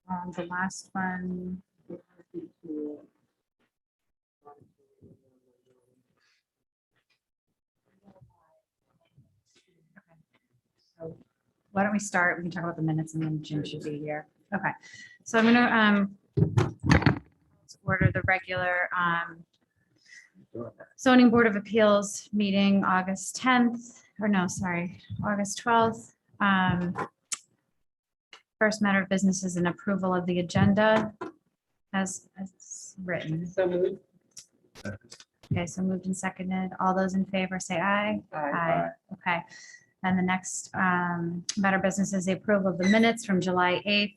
The last one. So why don't we start? We can talk about the minutes and then Jim should be here. Okay. So I'm gonna order the regular zoning board of appeals meeting August 10th, or no, sorry, August 12th. First matter of business is an approval of the agenda as written. So moved. Okay, so moved and seconded. All those in favor say aye. Aye. Okay. And the next matter of business is the approval of the minutes from July 8th.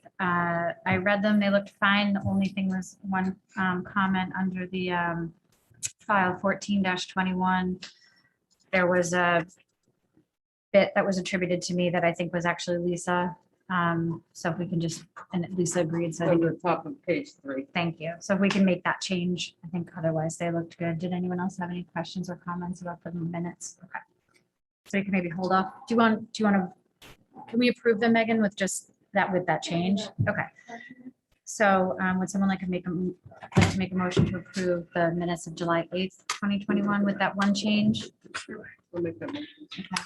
I read them. They looked fine. The only thing was one comment under the file 14-21. There was a bit that was attributed to me that I think was actually Lisa. So if we can just, and Lisa agreed, so I On think, the top of page 3. thank you. So if we can make that change, I think otherwise they looked good. Did anyone else have any questions or comments about the minutes? Okay. So you can maybe hold off. Do you want to, can we approve them, Megan, with just that, with that change? Okay. So would someone like to make a motion to approve the minutes of July 8th, 2021 with that one change? We'll make that motion. Okay.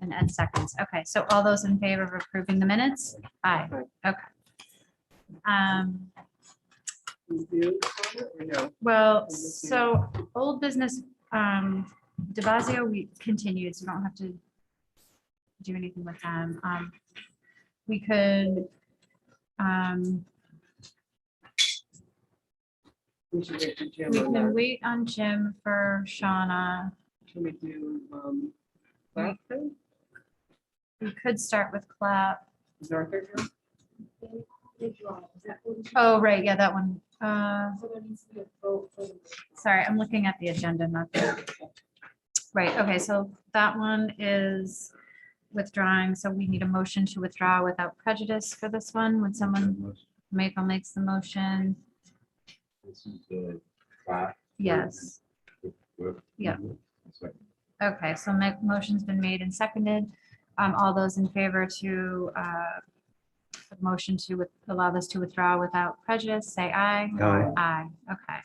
And Ed seconds. Okay, so all those in favor of approving the minutes? Aye. Okay. Review on it or no? Well, so old business, DeVazio, we continued, so we don't have to do anything with them. We could, We should wait for Jim we on can that. wait on Jim for Shauna. Can we do last thing? We could start with clap. Is Arthur here? Oh, right, yeah, that one. Sorry, I'm looking at the agenda, not the. Right, okay, so that one is withdrawing, so we need a motion to withdraw without prejudice for this one. Would someone, Michael makes the motion? This is the class. Yes. Yeah. Okay, so motion's been made and seconded. All those in favor to motion to allow this to withdraw without prejudice, say aye. Aye. Aye, okay.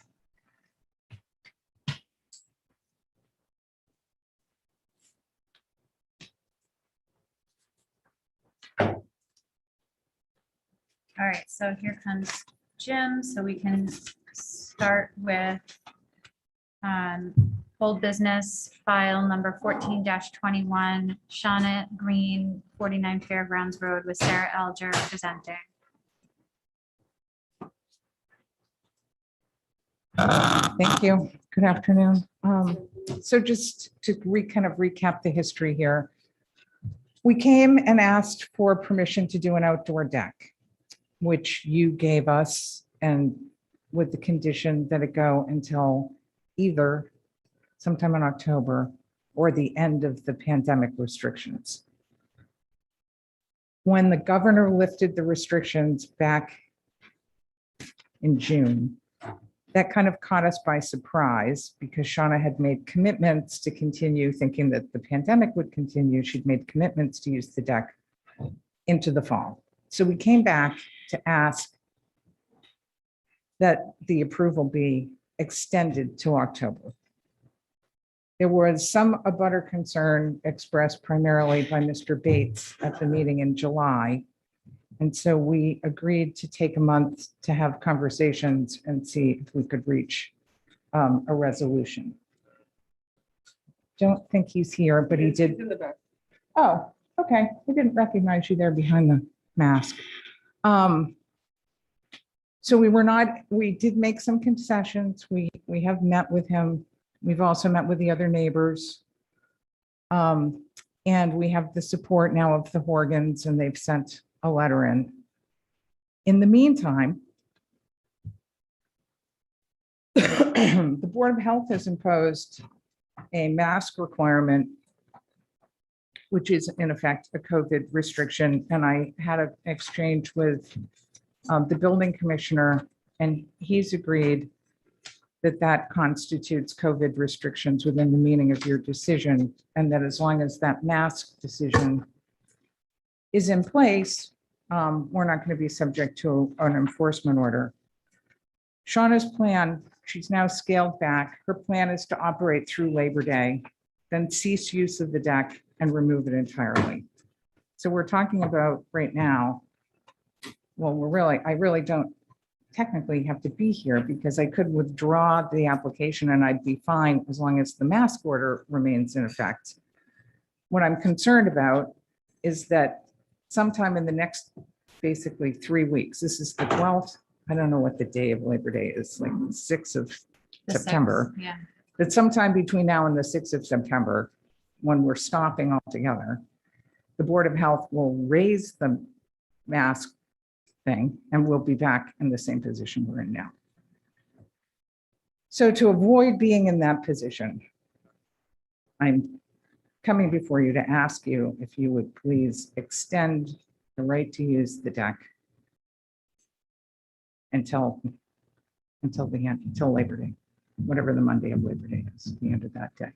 All right, so here comes Jim, so we can start with old business file number 14-21, Shauna Green, 49 Fairgrounds Road with Sarah Alger presenting. Thank you. Good afternoon. So just to kind of recap the history here. We came and asked for permission to do an outdoor deck, which you gave us, and with the condition that it go until either sometime in October or the end of the pandemic restrictions. When the governor lifted the restrictions back in June, that kind of caught us by surprise because Shauna had made commitments to continue, thinking that the pandemic would continue. She'd made commitments to use the deck into the fall. So we came back to ask that the approval be extended to October. There was some abutter concern expressed primarily by Mr. Bates at the meeting in July. And so we agreed to take a month to have conversations and see if we could reach a resolution. Don't think he's here, but he did. He's in the back. Oh, okay. I didn't recognize you there behind the mask. So we did make some concessions. We have met with him. We've also met with the other neighbors. And we have the support now of the Horgans, and they've sent a letter in. In the meantime, the Board of Health has imposed a mask requirement, which is in effect a COVID restriction. And I had an exchange with the building commissioner, and he's agreed that that constitutes COVID restrictions within the meaning of your decision, and that as long as that mask decision is in place, we're not going to be subject to an enforcement order. Shauna's plan, she's now scaled back. Her plan is to operate through Labor Day, then cease use of the deck and remove it entirely. So we're talking about right now, well, I really don't technically have to be here because I could withdraw the application and I'd be fine as long as the mask order remains in effect. What I'm concerned about is that sometime in the next, basically 3 weeks, this is the 12th, I don't know what the day of Labor Day is, like the 6th of The September. 6th, yeah. That sometime between now and the 6th of September, when we're stopping altogether, the Board of Health will raise the mask thing and we'll be back in the same position we're in now. So to avoid being in that position, I'm coming before you to ask you if you would please extend the right to use the deck until Labor Day, whatever the Monday of Labor Day is, the end of that day.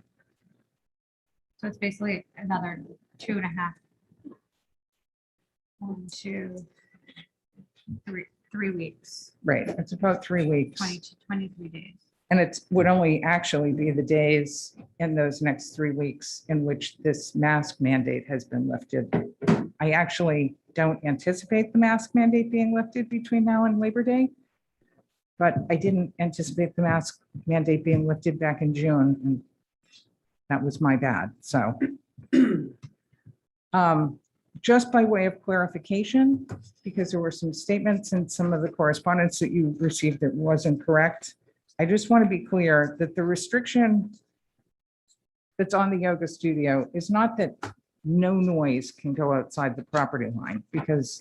So it's basically another 2.5. 1, 2, 3 weeks, Right, it's about 3 weeks. 23 days. And it would only actually be the days in those next 3 weeks in which this mask mandate has been lifted. I actually don't anticipate the mask mandate being lifted between now and Labor Day. But I didn't anticipate the mask mandate being lifted back in June, and that was my bad. So just by way of clarification, because there were some statements in some of the correspondence that you received that wasn't correct, I just want to be clear that the restriction that's on the yoga studio is not that no noise can go outside the property line, because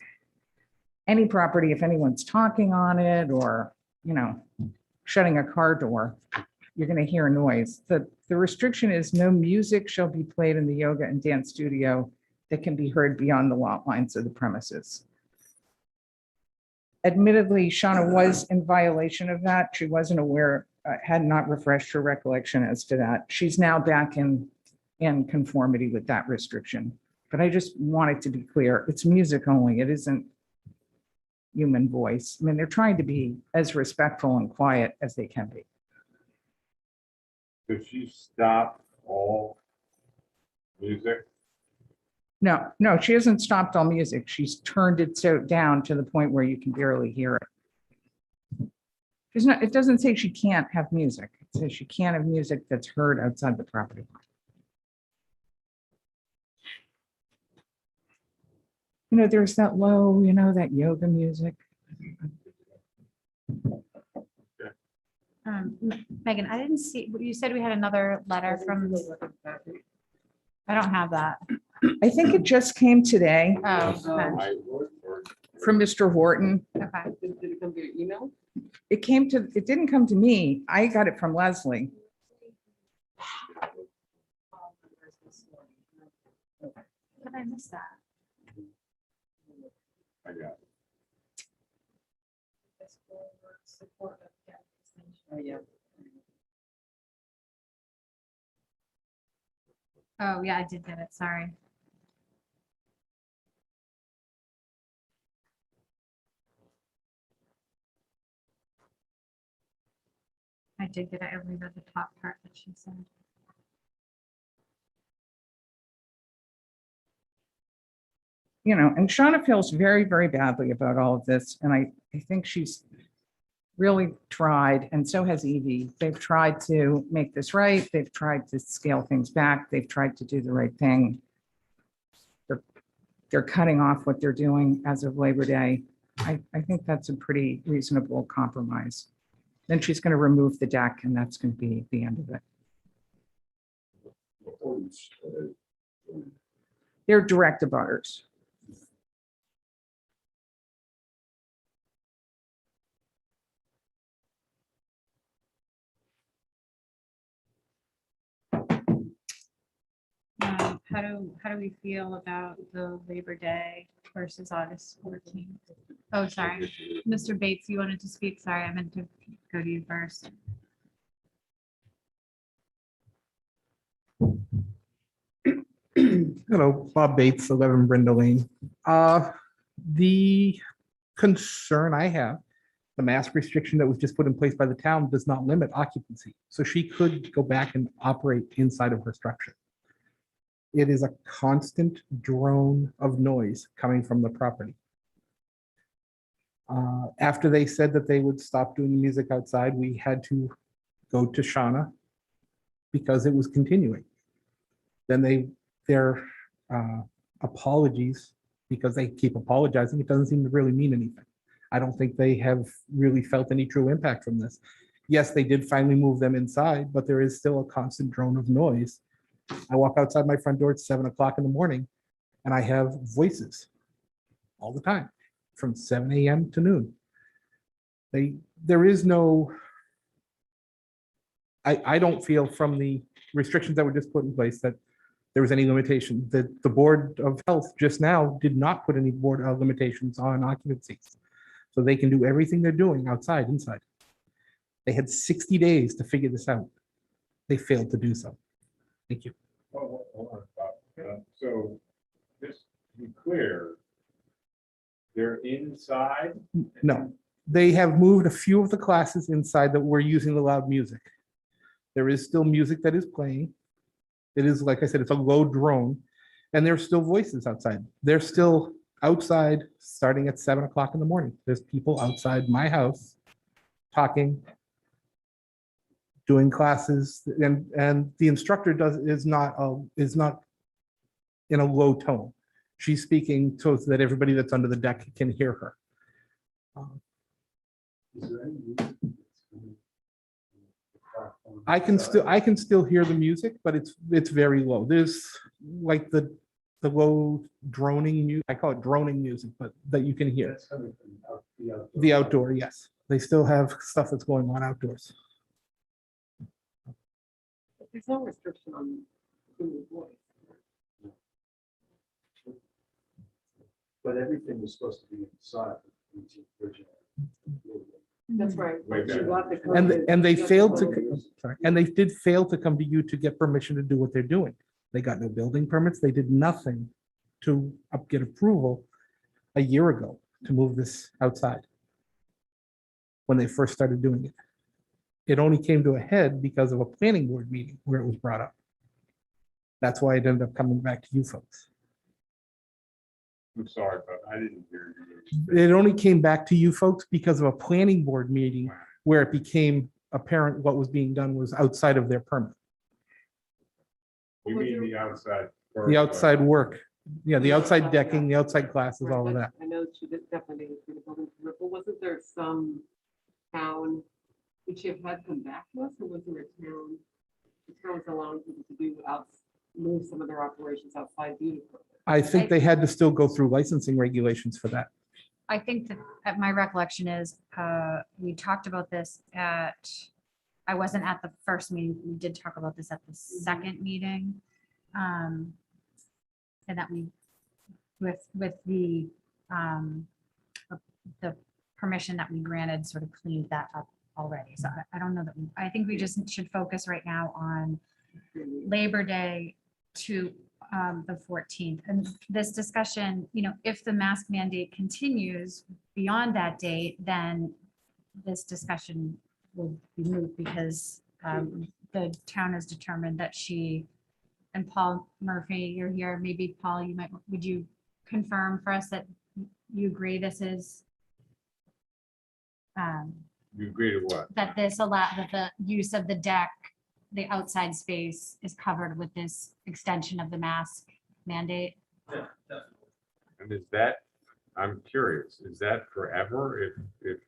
any property, if anyone's talking on it or, you know, shutting a car door, you're going to hear a noise. The restriction is no music shall be played in the yoga and dance studio that can be heard beyond the lot lines of the premises. Admittedly, Shauna was in violation of that. She wasn't aware, had not refreshed her recollection as to that. She's now back in conformity with that restriction. But I just want it to be clear, it's music only. It isn't human voice. I mean, they're trying to be as respectful and quiet as they can be. Could you stop all music? No, she hasn't stopped all music. She's turned it so down to the point where you can barely hear it. It doesn't say she can't have music. It says she can't have music that's heard outside the property line. You know, there's that low, that yoga music. Megan, I didn't see, you said we had another letter from, I don't have that. I think it just came today Oh, okay. My word, or- from Mr. Horton. Okay. Did it come to your email? It didn't come to me. I got it from Leslie. Did I miss that? I got it. Oh, yeah. Oh, yeah, I did get it. Sorry. I did get it. I read the top part that she said. And Shauna feels very, very badly about all of this. And I think she's really tried, and so has Evie. They've tried to make this right. They've tried to scale things back. They've tried to do the right thing. They're cutting off what they're doing as of Labor Day. I think that's a pretty reasonable compromise. Then she's going to remove the deck, and that's going to be the end of it. They're direct abutters. How do we feel about the Labor Day versus August 14th? Oh, sorry. Mr. Bates, you wanted to speak? Sorry, I meant to go to you first. Hello, Bob Bates, 11 Brindle Lane. The concern I have, the mask restriction that was just put in place by the town does not limit occupancy. So she could go back and operate inside of her structure. It is a constant drone of noise coming from the property. After they said that they would stop doing the music outside, we had to go to Shauna because it was continuing. Then their apologies, because they keep apologizing, it doesn't seem to really mean anything. I don't think they have really felt any true impact from this. Yes, they did finally move them inside, but there is still a constant drone of noise. I walk outside my front door at 7 o'clock in the morning and I have voices all the time from 7 a.m. to noon. There is no, I don't feel from the restrictions that were just put in place that there was any limitation. That the Board of Health just now did not put any board limitations on occupancies. So they can do everything they're doing outside, inside. They had 60 days to figure this out. They failed to do so. Thank you. Hold on, Bob. So just to be clear, they're inside? No, they have moved a few of the classes inside that were using the loud music. There is still music that is playing. It is, like I said, it's a low drone, and there's still voices outside. They're still outside starting at 7 o'clock in the morning. There's people outside my house talking, doing classes, and the instructor is not in a low tone. She's speaking so that everybody that's under the deck can hear her. I can still hear the music, but it's very low. There's like the low droning music. I call it droning music, but that you can hear. The outdoor, yes. They still have stuff that's going on outdoors. There's no restriction on human voice. But everything was supposed to be inside. That's right. Way She back. got the And COVID. they failed to, sorry, and they did fail to come to you to get permission to do what they're doing. They got no building permits. They did nothing to get approval a year ago to move this outside when they first started doing it. It only came to a head because of a planning board meeting where it was brought up. That's why it ended up coming back to you folks. I'm sorry, but I didn't hear you. It only came back to you folks because of a planning board meeting where it became apparent what was being done was outside of their permit. You mean the outside? The outside work, yeah, the outside decking, the outside classes, all of that. I know she did definitely do the building permit, but wasn't there some town, would she have had come back to us, or was there a town? The town was allowing people to do move some of their operations outside beauty. I think they had to still go through licensing regulations for that. I think that my recollection is, we talked about this I wasn't at the first meeting. We did talk about this at the second meeting. And that with the permission that we granted sort of cleaned that up already. So I don't know that, I think we just should focus right now on Labor Day to the 14th. And this discussion, if the mask mandate continues beyond that date, then this discussion will be moot because the town has determined that and Paul Murphy, you're here, maybe Paul, would you confirm for us that you agree this is You agree to what? that the use of the deck, the outside space is covered with this extension of the mask mandate? And is that, I'm curious, is that forever if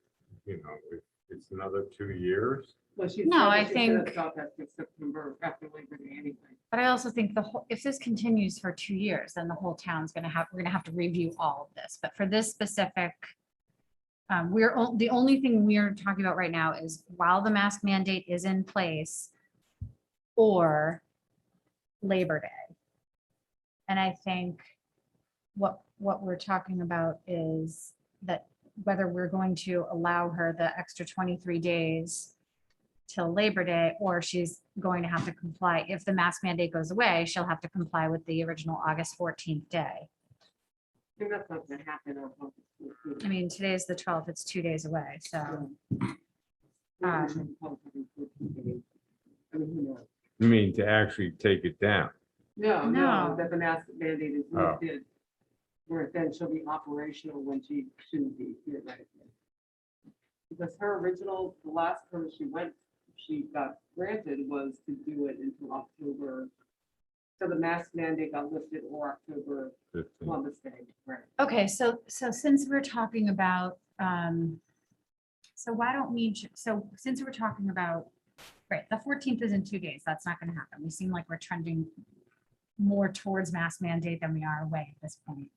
it's another 2 years? Well, she No, said I that she's gonna think- stop after September, after Labor Day anyway. But I also think if this continues for 2 years, then the whole town's we're gonna have to review all of this. But for this specific, the only thing we're talking about right now is while the mask mandate is in place or Labor Day. And I think what we're talking about is that whether we're going to allow her the extra 23 days till Labor Day, or she's going to have to comply. If the mask mandate goes away, she'll have to comply with the original August 14th day. think that's not gonna happen. on August 14th. I mean, today's the 12th, it's 2 days away, so. Maybe we should call it having 14 days. I mean, who knows? You mean to actually take it down? No, No. no, that the mask mandate is Oh. lifted, where then she'll be operational when she shouldn't be theoretically. Because her original, the last term she got granted was to do it until October. So the mask mandate got lifted or October 15? Columbus Day, right? Okay, so since we're talking about, so why don't we, so since we're talking about, right, the 14th is in 2 days, that's not gonna happen. We seem like we're trending more towards mask mandate than we are away at this point.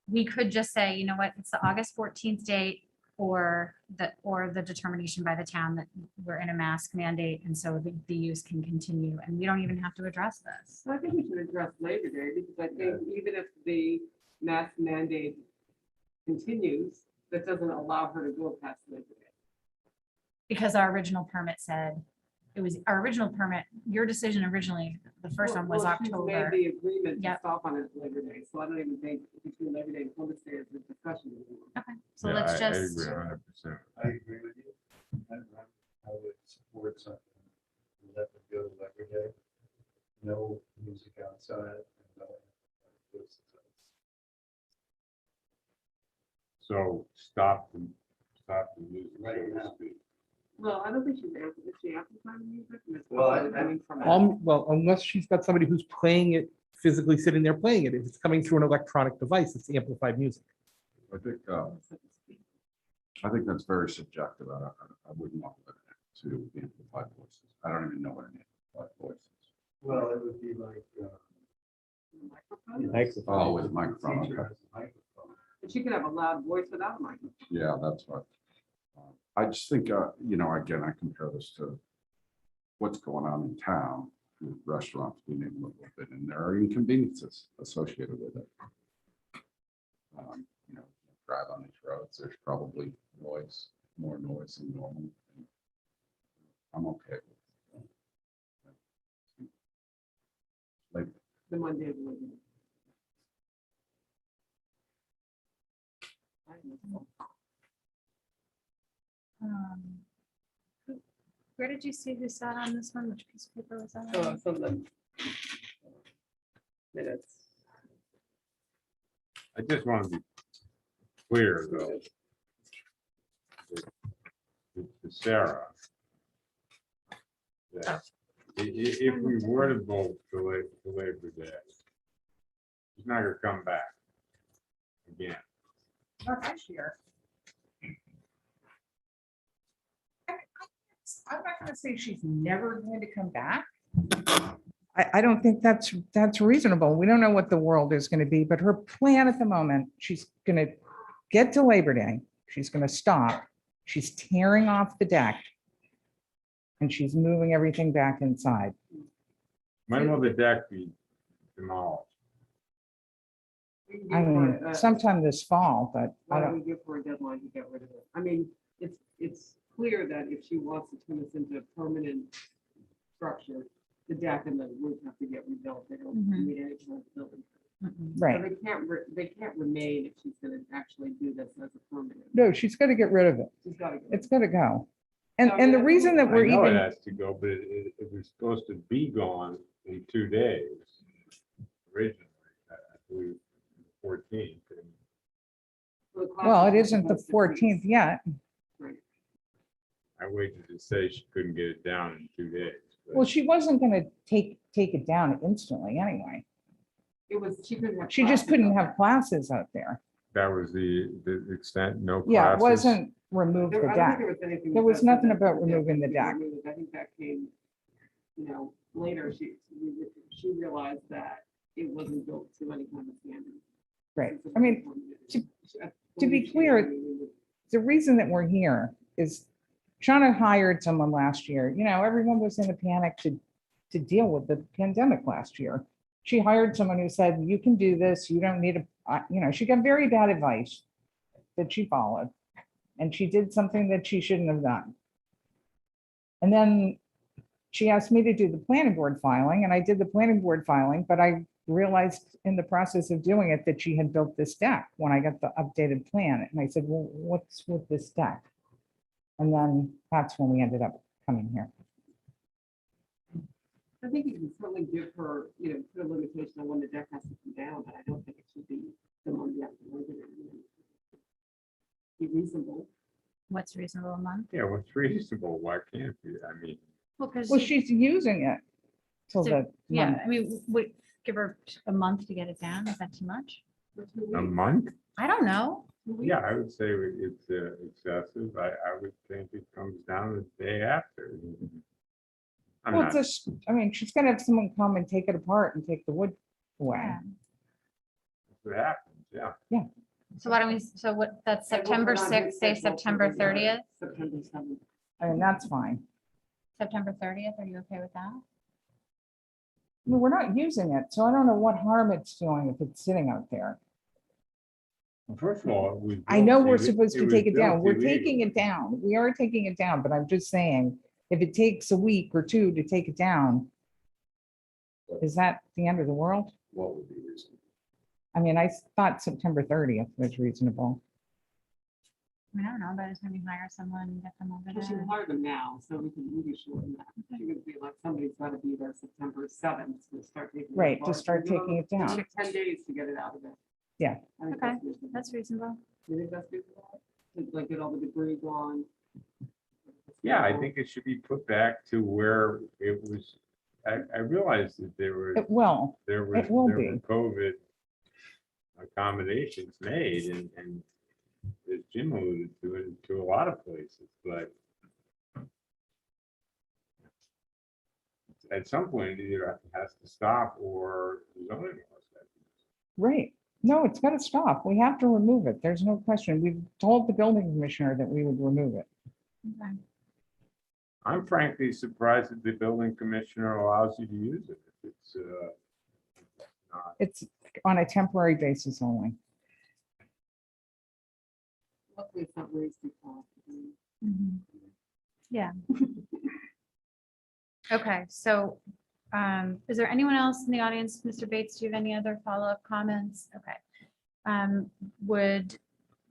We could just say, you know what, it's the August 14th date or the determination by the town that we're in a mask mandate, and so the use can continue, and we don't even have to address this. So I think we should address Labor Day, because I think even if the mask mandate continues, that doesn't allow her to go past Labor Day. Because our original permit said, it was our original permit, your decision originally, the first one was Well, she's October. Made the agreement to Yep. stop on it Labor Day, so I don't even think between Labor Day and Columbus Day is a discussion anymore. Okay, so Yeah, let's I just, agree 100%. I agree with you. I would support something. Let them go to Labor Day. No music outside. And no activities outside. So stop the music. Right so to now. speak. Well, I don't think she's amplifying music. and it's Well, probably coming from. Well, unless she's got somebody who's playing it, physically sitting there playing it. If it's coming through an electronic device, it's amplified music. I think that's very subjective. I wouldn't want to limit it to amplified voices. I don't even know what an amplified voice is. Well, it would be like. Microphone. Oh, with microphone, Teacher okay. has a microphone. But she could have a loud voice without a microphone. Yeah, that's what. I just think, again, I compare this to what's going on in town, with restaurants being able to open, and there are inconveniences associated with it. Drive on these roads, there's probably noise, more noise than normal. I'm okay with it. Like, The Monday of Labor Day. I don't know. where did you see who sat on this one? Which piece of paper was that? So on? some of the minutes. I just want to be clear, though. To Sarah. That if we were to vote for Labor Day, she's not gonna come back again. Not this year. I'm not gonna say she's never going to come back. I don't think that's reasonable. We don't know what the world is gonna be, but her plan at the moment, she's gonna get to Labor Day, she's gonna stop, she's tearing off the deck, and she's moving everything back inside. When will the deck be demolished? We can I give her mean, a- sometime this fall, but Why I don't don't, we give her a deadline to get rid of it? I mean, it's clear that if she wants to turn this into a permanent structure, the deck and the roof have to get rebuilt. They don't Mhm. need any kind of building. Mm-mm. So right. they can't remain if she's gonna actually do this as a permanent. No, she's got to get rid of it. She's gotta go. It's got to go. And, No, and the yeah, reason that I we're know it even, has to go, but it was supposed to be gone in 2 days. Originally, I believe 14th. So the well, it classes are isn't the supposed to 14th cease. yet. Right. I waited to say she couldn't get it down in 2 days. but- Well, she wasn't going to take it down instantly anyway. It was, she couldn't have. She just classes couldn't up have classes out there. That was the extent, no classes? Yeah, it wasn't remove there. the I don't think deck. there was anything. There that was said nothing that about the deck removing the would be deck. removed. I think that came, later, she realized that it wasn't built to any kind of standard. Right. Since it I mean, wasn't permitted. to be clear, the reason that we're here is Shauna hired someone last year. Everyone was in a panic to deal with the pandemic last year. She hired someone who said, you can do this. You don't need she got very bad advice that she followed. And she did something that she shouldn't have done. And then she asked me to do the planning board filing, and I did the planning board filing, but I realized in the process of doing it that she had built this deck when I got the updated plan. And I said, well, what's with this deck? And then that's when we ended up coming here. I think you can certainly give her, put a limitation on when the deck has to come down, but I don't think it should be the Monday after Labor Day. Be reasonable. What's reasonable a month? Yeah, what's reasonable? Why can't we? I mean, Well, because, Well, she's using it till So, the. yeah, Monday. I mean, we give her a month to get it down. Is that too much? For 2 a weeks. month? I don't know. 2 weeks. Yeah, I would say it's excessive. I would think it comes down the day after. I'm Well, not, it's I mean, she's gonna have someone come and take it apart and take the wood away. Yeah. what happens, yeah. So why don't we, so what, that's And we'll September put on his 6th, say schedule for September the, 30th? September 7th. I mean, that's fine. September 30th, are you okay with that? I mean, we're not using it, so I don't know what harm it's doing if it's sitting out there. Well, first of all, it was. I know built we're ille- supposed to was take it down. built We're taking illegally. it down. We are taking it down, but I'm just saying, if it takes a week or two to take it down, is that the end of the world? What would be reasonable? I mean, I thought September 30th was reasonable. I mean, I don't know, but it's gonna be hire someone, and get them over Well, she can there. hire them now, so we can really shorten that. She could be like, somebody's got to be there September 7th to start taking. it Right, to apart. start Give them taking it down. 10 days to get it out of it. Yeah. I think Okay, reasonable. That's reasonable. You think that's reasonable? To, like, get all the debris gone? Yeah, I think it should be put back to where it was. I realized that there were, It will. there was, it will there be. were COVID accommodations made and as Jim alluded to it, to a lot of places, but at some point, it either has to stop or the zoning laws. Right. No, it's gotta stop. We have to remove it. There's no question. We've told the building commissioner that we would remove it. Okay. I'm frankly surprised that the building commissioner allows you to use it. If it's not. It's on a temporary basis only. Luckily, it's not raised too far. Mhm. Yeah. Okay, so is there anyone else in the audience? Mr. Bates, do you have any other follow-up comments? Okay.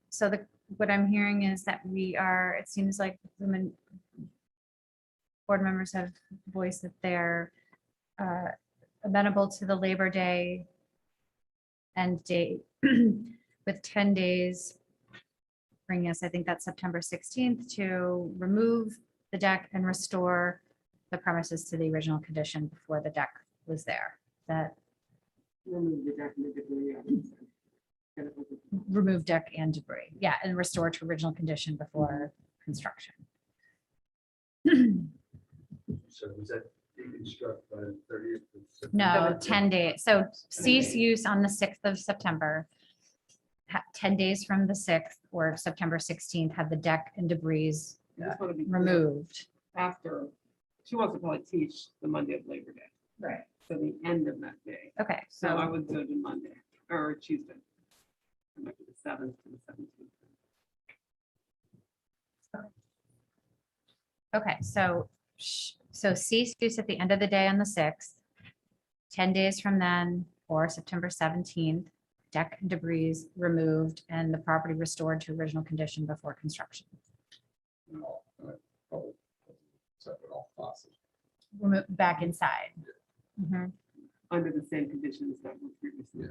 So what I'm hearing is that it seems like board members have voiced that they're amenable to the Labor Day end date with 10 days. Bring us, I think that's September 16th, to remove the deck and restore the premises to the original condition before the deck was there. That Remove the deck and the debris. I would say. Get it over. remove deck and debris. Yeah, and restore to original condition before construction. So was that deconstruct by the 30th? No, 10 days. So cease use on the 6th of September. 10 days from the 6th or September 16th, have the deck and debris I just want to be clear, removed. after, she wants to probably teach the Monday of Labor Day, Right. so the end of that day. Okay, So I so, would go to Monday or Tuesday. From like the 7th to the 17th. okay, so cease use at the end of the day on the 6th. 10 days from then, or September 17th, deck and debris removed and the property restored to original condition before construction. And all, and I probably separate all classes. Remove back inside. Mhm. Under the same conditions that were previously. Yeah.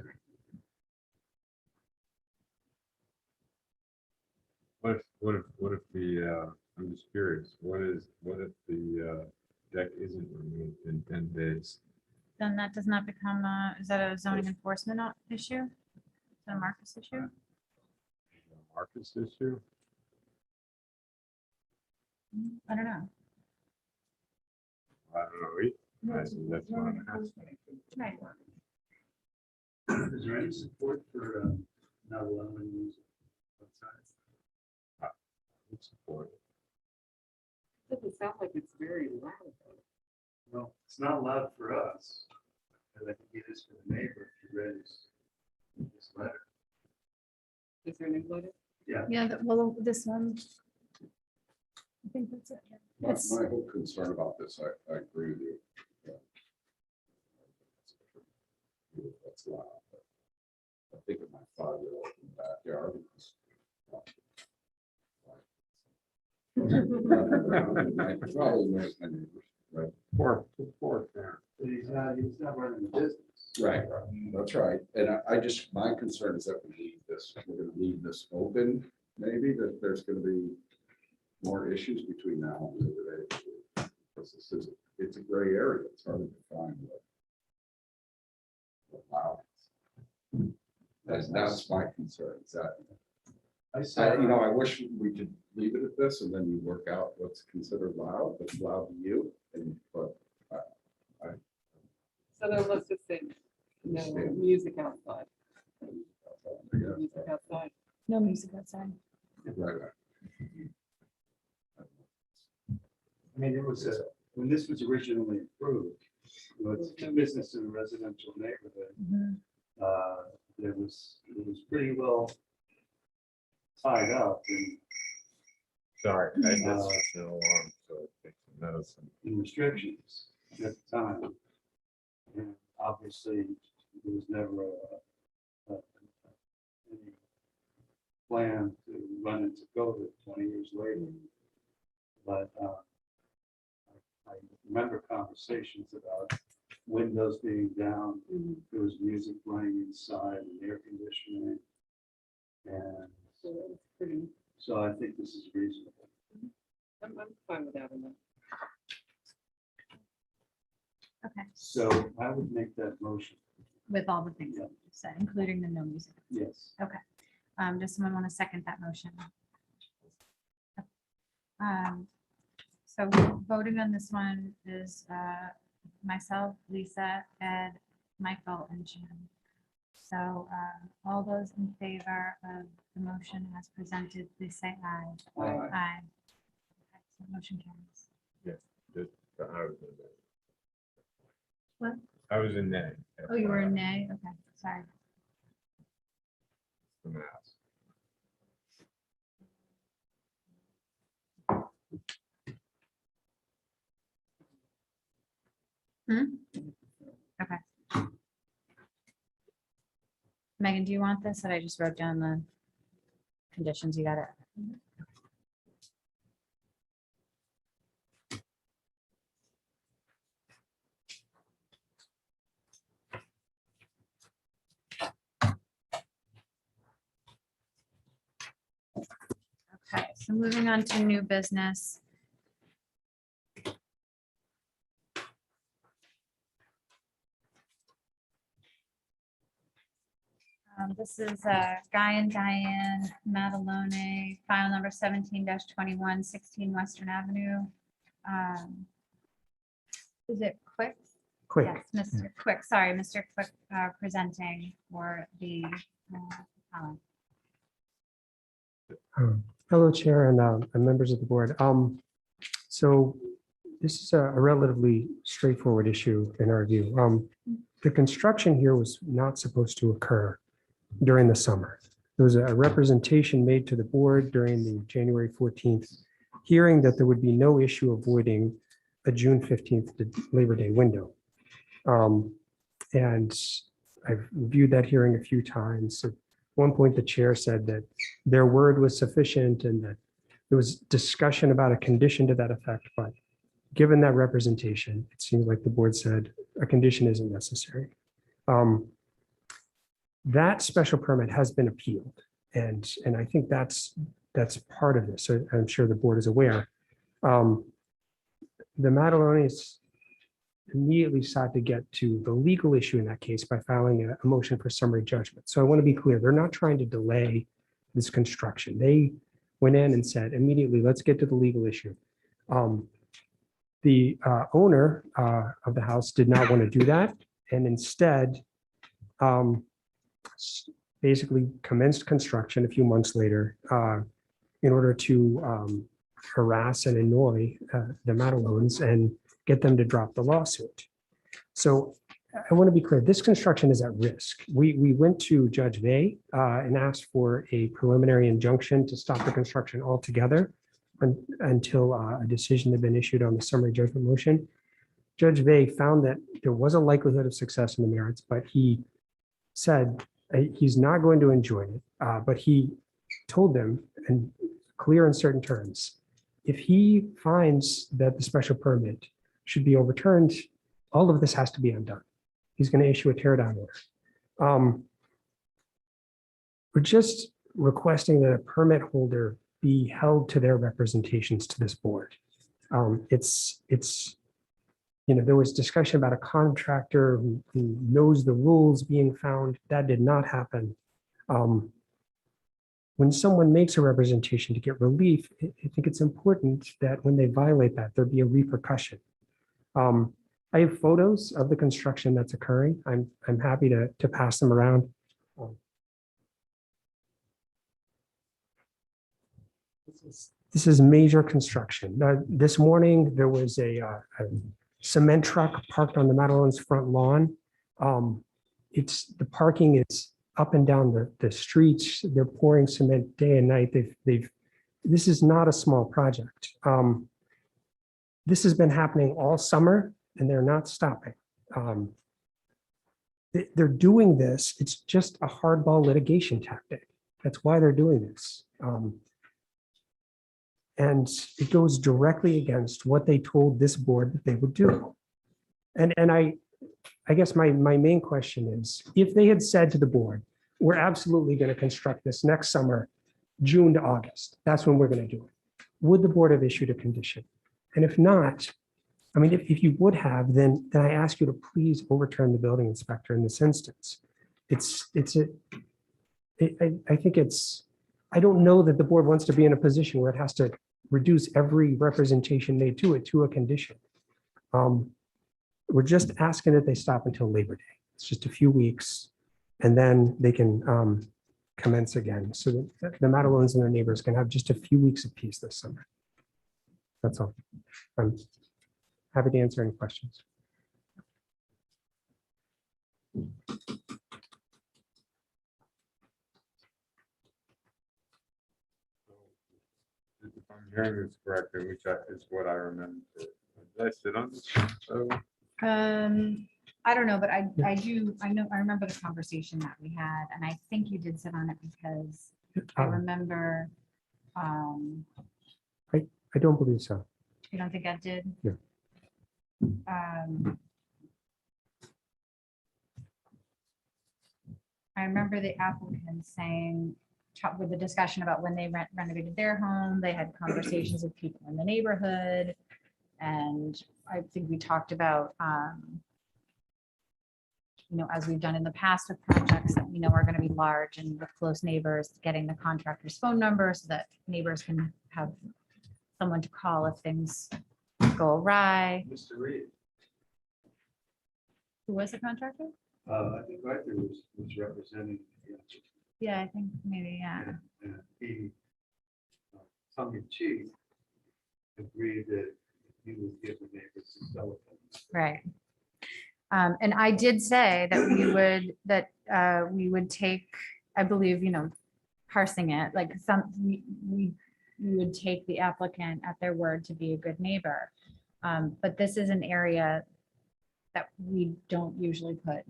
What if the, I'm just curious, what if the deck isn't removed in 10 days? Then that does not become, is that a zoning enforcement issue? Is that a Marcus issue? Marcus issue? I don't know. I don't know. That's what I'm asking. Right. Is there any support for not allowing music outside? Would support it. Doesn't sound like it's very loud. though. Well, it's not loud for us. And I think it is for the neighbor if you read this letter. Is there an letter? Yeah. Yeah, well, this one. I think that's it. It's- My whole concern about this, I agree with you. Yeah. it's loud. But I think of my 5-year-old in the backyard. I probably knows my neighbors, right? Poor parent. But he's not running the business. Right, that's right. And I just, my concern is that we're gonna leave this open, maybe, that there's gonna be more issues between now and Labor Day. Because this is, it's a gray area. It's hard to define what loud is. That's my concern, is that, I wish we could leave it at this and then you work out what's considered loud, what's loud to you, but So then let's just say, no music outside. yeah, Music outside. No music outside. right. I mean, it was when this was originally approved, it was a business in a residential neighborhood. It was pretty well tied up Sorry, I missed the alarm, so take some medicine. in restrictions at the time. And obviously, there was never any plan to run into COVID 20 years later. But I remember conversations about windows being down, there was music running inside and air conditioning. And So it's pretty, so I think this is reasonable. I'm fine with having that. Okay, So I would make that motion. with all the things that you said, including the no music. Yes. Does someone want to second that motion? So voting on this one is myself, Lisa, Ed, Michael, and Jim. So all those in favor of the motion as presented, please say aye. Aye. Aye. Okay, so motion carries. I was in nay. What? I was in nay. Oh, you were a nay? Okay, sorry. The math. Okay. Megan, do you want this? That I just wrote down the conditions. You got it. Okay, so moving on to new business. This is Guy and Diane Matalone, file number 17-21, 16 Western Avenue. Is it Quick? Quick. Yes, Mr. Quick, sorry, Mr. Quick presenting for the Alan. Hello, Chair and members of the board. So this is a relatively straightforward issue in our view. The construction here was not supposed to occur during the summer. There was a representation made to the board during the January 14th hearing that there would be no issue avoiding a June 15th to Labor Day window. And I've reviewed that hearing a few times. At one point, the chair said that their word was sufficient and that there was discussion about a condition to that effect. But given that representation, it seems like the board said a condition isn't necessary. That special permit has been appealed. And I think that's part of this. So I'm sure the board is aware. The Matalones immediately sought to get to the legal issue in that case by filing a motion for summary judgment. So I want to be clear, they're not trying to delay this construction. They went in and said immediately, let's get to the legal issue. The owner of the house did not want to do that and instead basically commenced construction a few months later in order to harass and annoy the Matalones and get them to drop the lawsuit. So I want to be clear, this construction is at risk. We went to Judge Vey and asked for a preliminary injunction to stop the construction altogether until a decision had been issued on the summary judgment motion. Judge Vey found that there was a likelihood of success in the merits, but he said he's not going to enjoy it, but he told them in clear and certain terms, if he finds that the special permit should be overturned, all of this has to be undone. He's going to issue a tear down order. We're just requesting that a permit holder be held to their representations to this board. There was discussion about a contractor who knows the rules being found. That did not happen. When someone makes a representation to get relief, I think it's important that when they violate that, there be a repercussion. I have photos of the construction that's occurring. I'm happy to pass them around. This is major construction. This morning, there was a cement truck parked on the Madeline's front lawn. The parking is up and down the streets. They're pouring cement day and night. This is not a small project. This has been happening all summer and they're not stopping. They're doing this. It's just a hardball litigation tactic. That's why they're doing this. And it goes directly against what they told this board that they would do. And I guess my main question is, if they had said to the board, we're absolutely going to construct this next summer, June to August, that's when we're going to do it, would the board have issued a condition? And if not, I mean, if you would have, then I ask you to please overturn the building inspector in this instance. I don't know that the board wants to be in a position where it has to reduce every representation made to it to a condition. We're just asking that they stop until Labor Day. It's just a few weeks, and then they can commence again, so that the Madelones and their neighbors can have just a few weeks of peace this summer. That's all. I'm happy to answer any questions. If I'm hearing this correctly, which is what I remember. Did I sit on this? I don't know, but I remember the conversation that we had, and I think you did sit on it because I remember, I don't believe so. you don't think I did? Yeah. I remember the applicant saying, with the discussion about when they renovated their home, they had conversations with people in the neighborhood. And I think we talked about, as we've done in the past with projects that we know are going to be large and with close neighbors, getting the contractor's phone number so that neighbors can have someone to call if things go awry. Mr. Reed, Who was the contractor? I think Arthur was representing. Yeah, I think maybe, yeah. And he, tongue in cheek, agreed that he would give the neighbors some telephone. Right. And I did say that we would take, I believe, parsing it, like we would take the applicant at their word to be a good neighbor. But this is an area that we don't usually put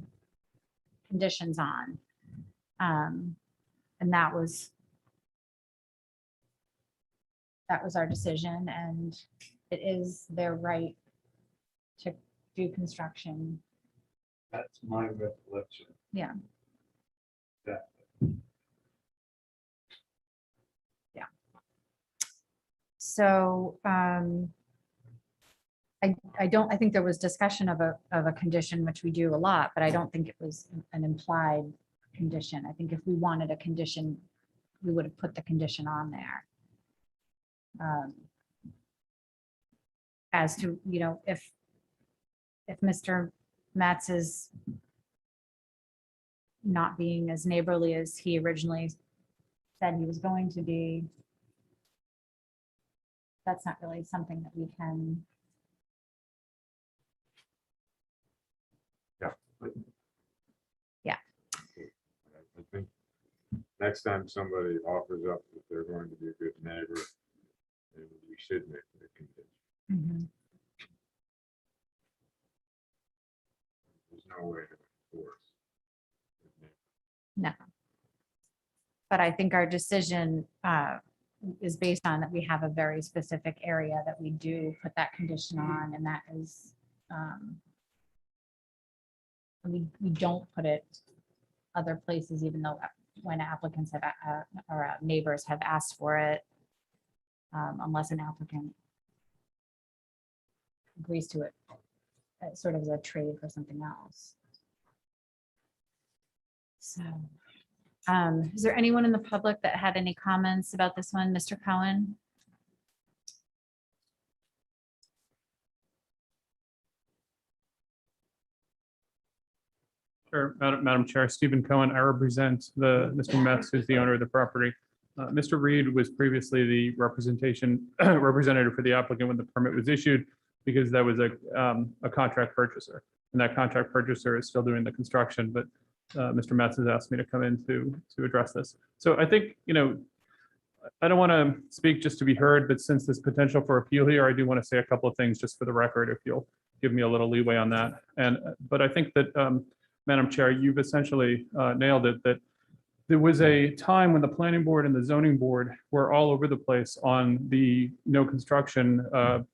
conditions on. And that was our decision, and it is their right to do construction. That's my recollection. Yeah. That So I think there was discussion of a condition, which we do a lot, but I don't think it was an implied condition. I think if we wanted a condition, we would have put the condition on there. As to, if Mr. Metz is not being as neighborly as he originally said he was going to be, that's not really something that we can. I think next time somebody offers up that they're going to be a good neighbor, then we should make it a condition. There's no way to enforce. No. But I think our decision is based on that we have a very specific area that we do put that condition on, and that is, we don't put it other places, even though when applicants have, or neighbors have asked for it, unless an applicant agrees to it, sort of as a trade for something else. So, is there anyone in the public that had any comments about this one? Mr. Cohen? Sure, Madam Chair, Stephen Cohen, I represent Mr. Metz, who's the owner of the property. Mr. Reed was previously the representative for the applicant when the permit was issued, because that was a contract purchaser. And that contract purchaser is still doing the construction, but Mr. Metz has asked me to come in to address this. So I think, I don't want to speak just to be heard, but since there's potential for appeal here, I do want to say a couple of things just for the record, if you'll give me a little leeway on that. But I think that, Madam Chair, you've essentially nailed it, that there was a time when the planning board and the zoning board were all over the place on the no construction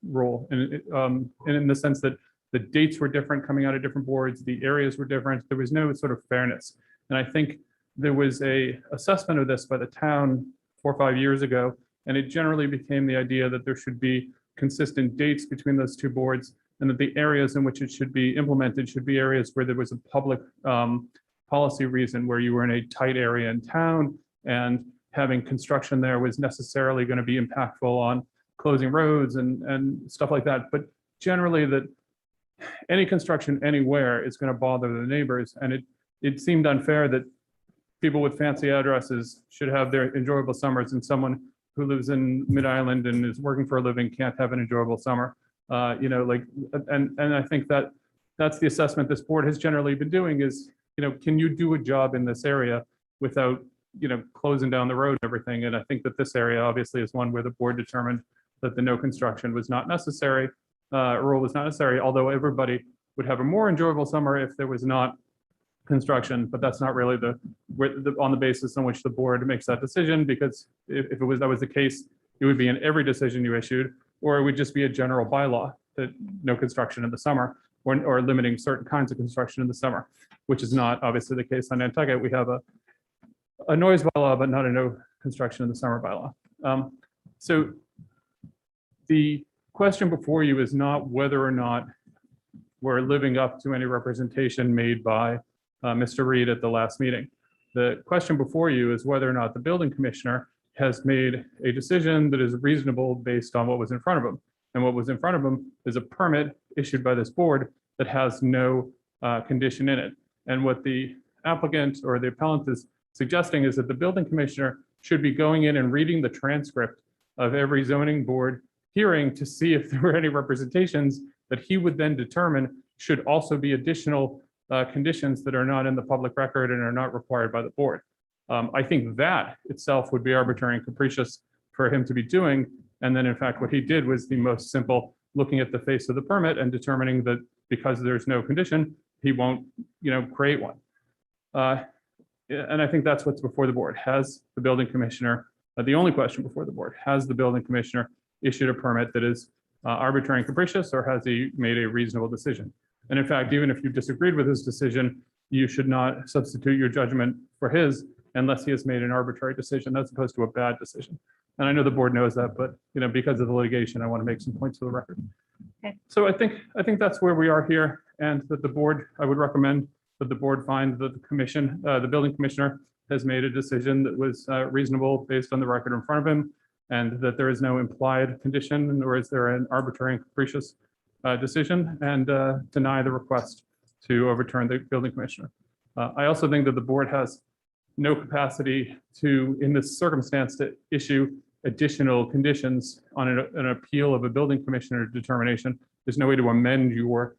rule. And in the sense that the dates were different coming out of different boards, the areas were different. There was no sort of fairness. And I think there was a assessment of this by the town 4 or 5 years ago. And it generally became the idea that there should be consistent dates between those two boards, and that the areas in which it should be implemented should be areas where there was a public policy reason, where you were in a tight area in town, and having construction there was necessarily going to be impactful on closing roads and stuff like that. But generally, that any construction anywhere is going to bother the neighbors. And it seemed unfair that people with fancy addresses should have their enjoyable summers, and someone who lives in Mid-Island and is working for a living can't have an enjoyable summer. And I think that that's the assessment this board has generally been doing is, can you do a job in this area without, closing down the road and everything? And I think that this area obviously is one where the board determined that the no construction was not necessary, rule was not necessary, although everybody would have a more enjoyable summer if there was not construction, but that's not really on the basis on which the board makes that decision, because if that was the case, it would be in every decision you issued, or it would just be a general bylaw that no construction in the summer, or limiting certain kinds of construction in the summer, which is not obviously the case on Nantucket. We have a noise bylaw, but not a no construction in the summer bylaw. So the question before you is not whether or not we're living up to any representation made by Mr. Reed at the last meeting. The question before you is whether or not the building commissioner has made a decision that is reasonable based on what was in front of him. And what was in front of him is a permit issued by this board that has no condition in it. And what the applicant or the appellant is suggesting is that the building commissioner should be going in and reading the transcript of every zoning board hearing to see if there were any representations that he would then determine should also be additional conditions that are not in the public record and are not required by the board. I think that itself would be arbitrary and capricious for him to be doing. And then in fact, what he did was the most simple, looking at the face of the permit and determining that because there's no condition, he won't, create one. And I think that's what's before the board. Has the building commissioner, the only question before the board, has the building commissioner issued a permit that is arbitrary and capricious, or has he made a reasonable decision? And in fact, even if you disagreed with his decision, you should not substitute your judgment for his unless he has made an arbitrary decision as opposed to a bad decision. And I know the board knows that, but because of the litigation, I want to make some points for the record. Okay. So I think that's where we are here, and that the board, I would recommend that the board find that the commission, the building commissioner has made a decision that was reasonable based on the record in front of him, and that there is no implied condition, nor is there an arbitrary and capricious decision, and deny the request to overturn the building commissioner. I also think that the board has no capacity to, in this circumstance, to issue additional conditions on an appeal of a building commissioner determination. There's no way to amend your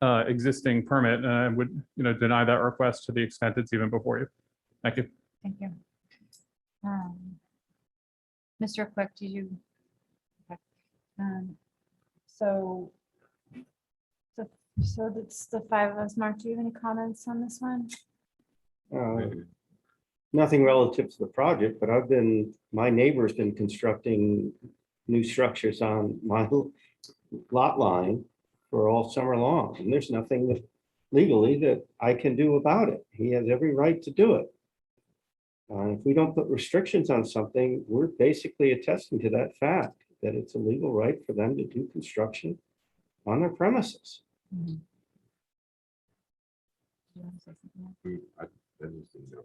existing permit, and I would deny that request to the extent it's even before you. Thank you. Thank you. Mr. Quick, do you? Okay. So that's the five of us. Mark, do you have any comments on this one? Nothing relative to the project, but my neighbor's been constructing new structures on my lot line for all summer long, and there's nothing that legally that I can do about it. He has every right to do it. If we don't put restrictions on something, we're basically attesting to that fact, that it's a legal right for them to do construction on their premises. Mhm. You wanna say something else? I just didn't know.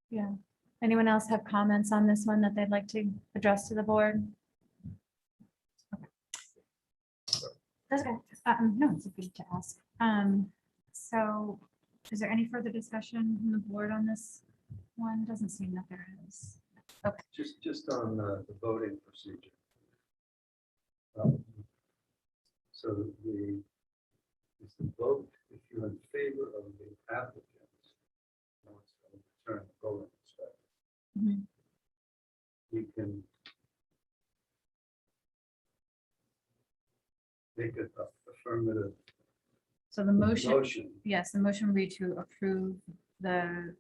Yeah. Anyone else have comments on this one that they'd like to address to the board? Okay. That's okay. No, it's good to ask. So is there any further discussion from the board on this one? Doesn't seem that there is. Just on the voting procedure. Um, So is the vote, if you're in favor of the applicant, wants to return the voting inspector, Mhm. you can make an affirmative So the motion, motion. yes, the motion would be to approve the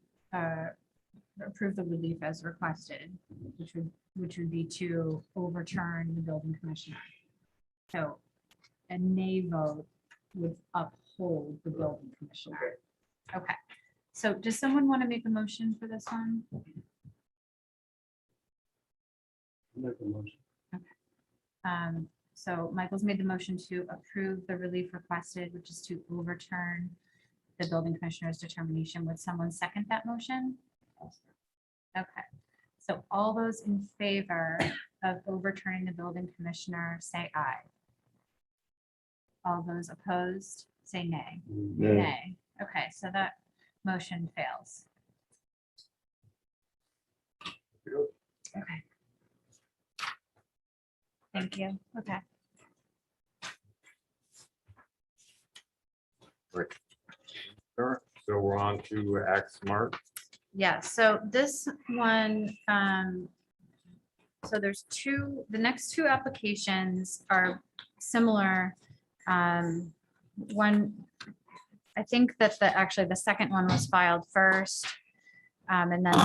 relief as requested, which would be to overturn the building commissioner. So a nay vote would uphold the building commissioner. Okay, so does someone want to make a motion for this one? Make a motion. So Michael's made the motion to approve the relief requested, which is to overturn the building commissioner's determination. Would someone second that motion? Okay, so all those in favor of overturning the building commissioner, say aye. All those opposed, say nay. Nay. Okay, so that motion fails. Okay. Thank you. Okay. Sure. So we're on to Act Smart. Yeah, so this one, so there's the next two applications are similar. One, I think that actually the second one was filed first. And then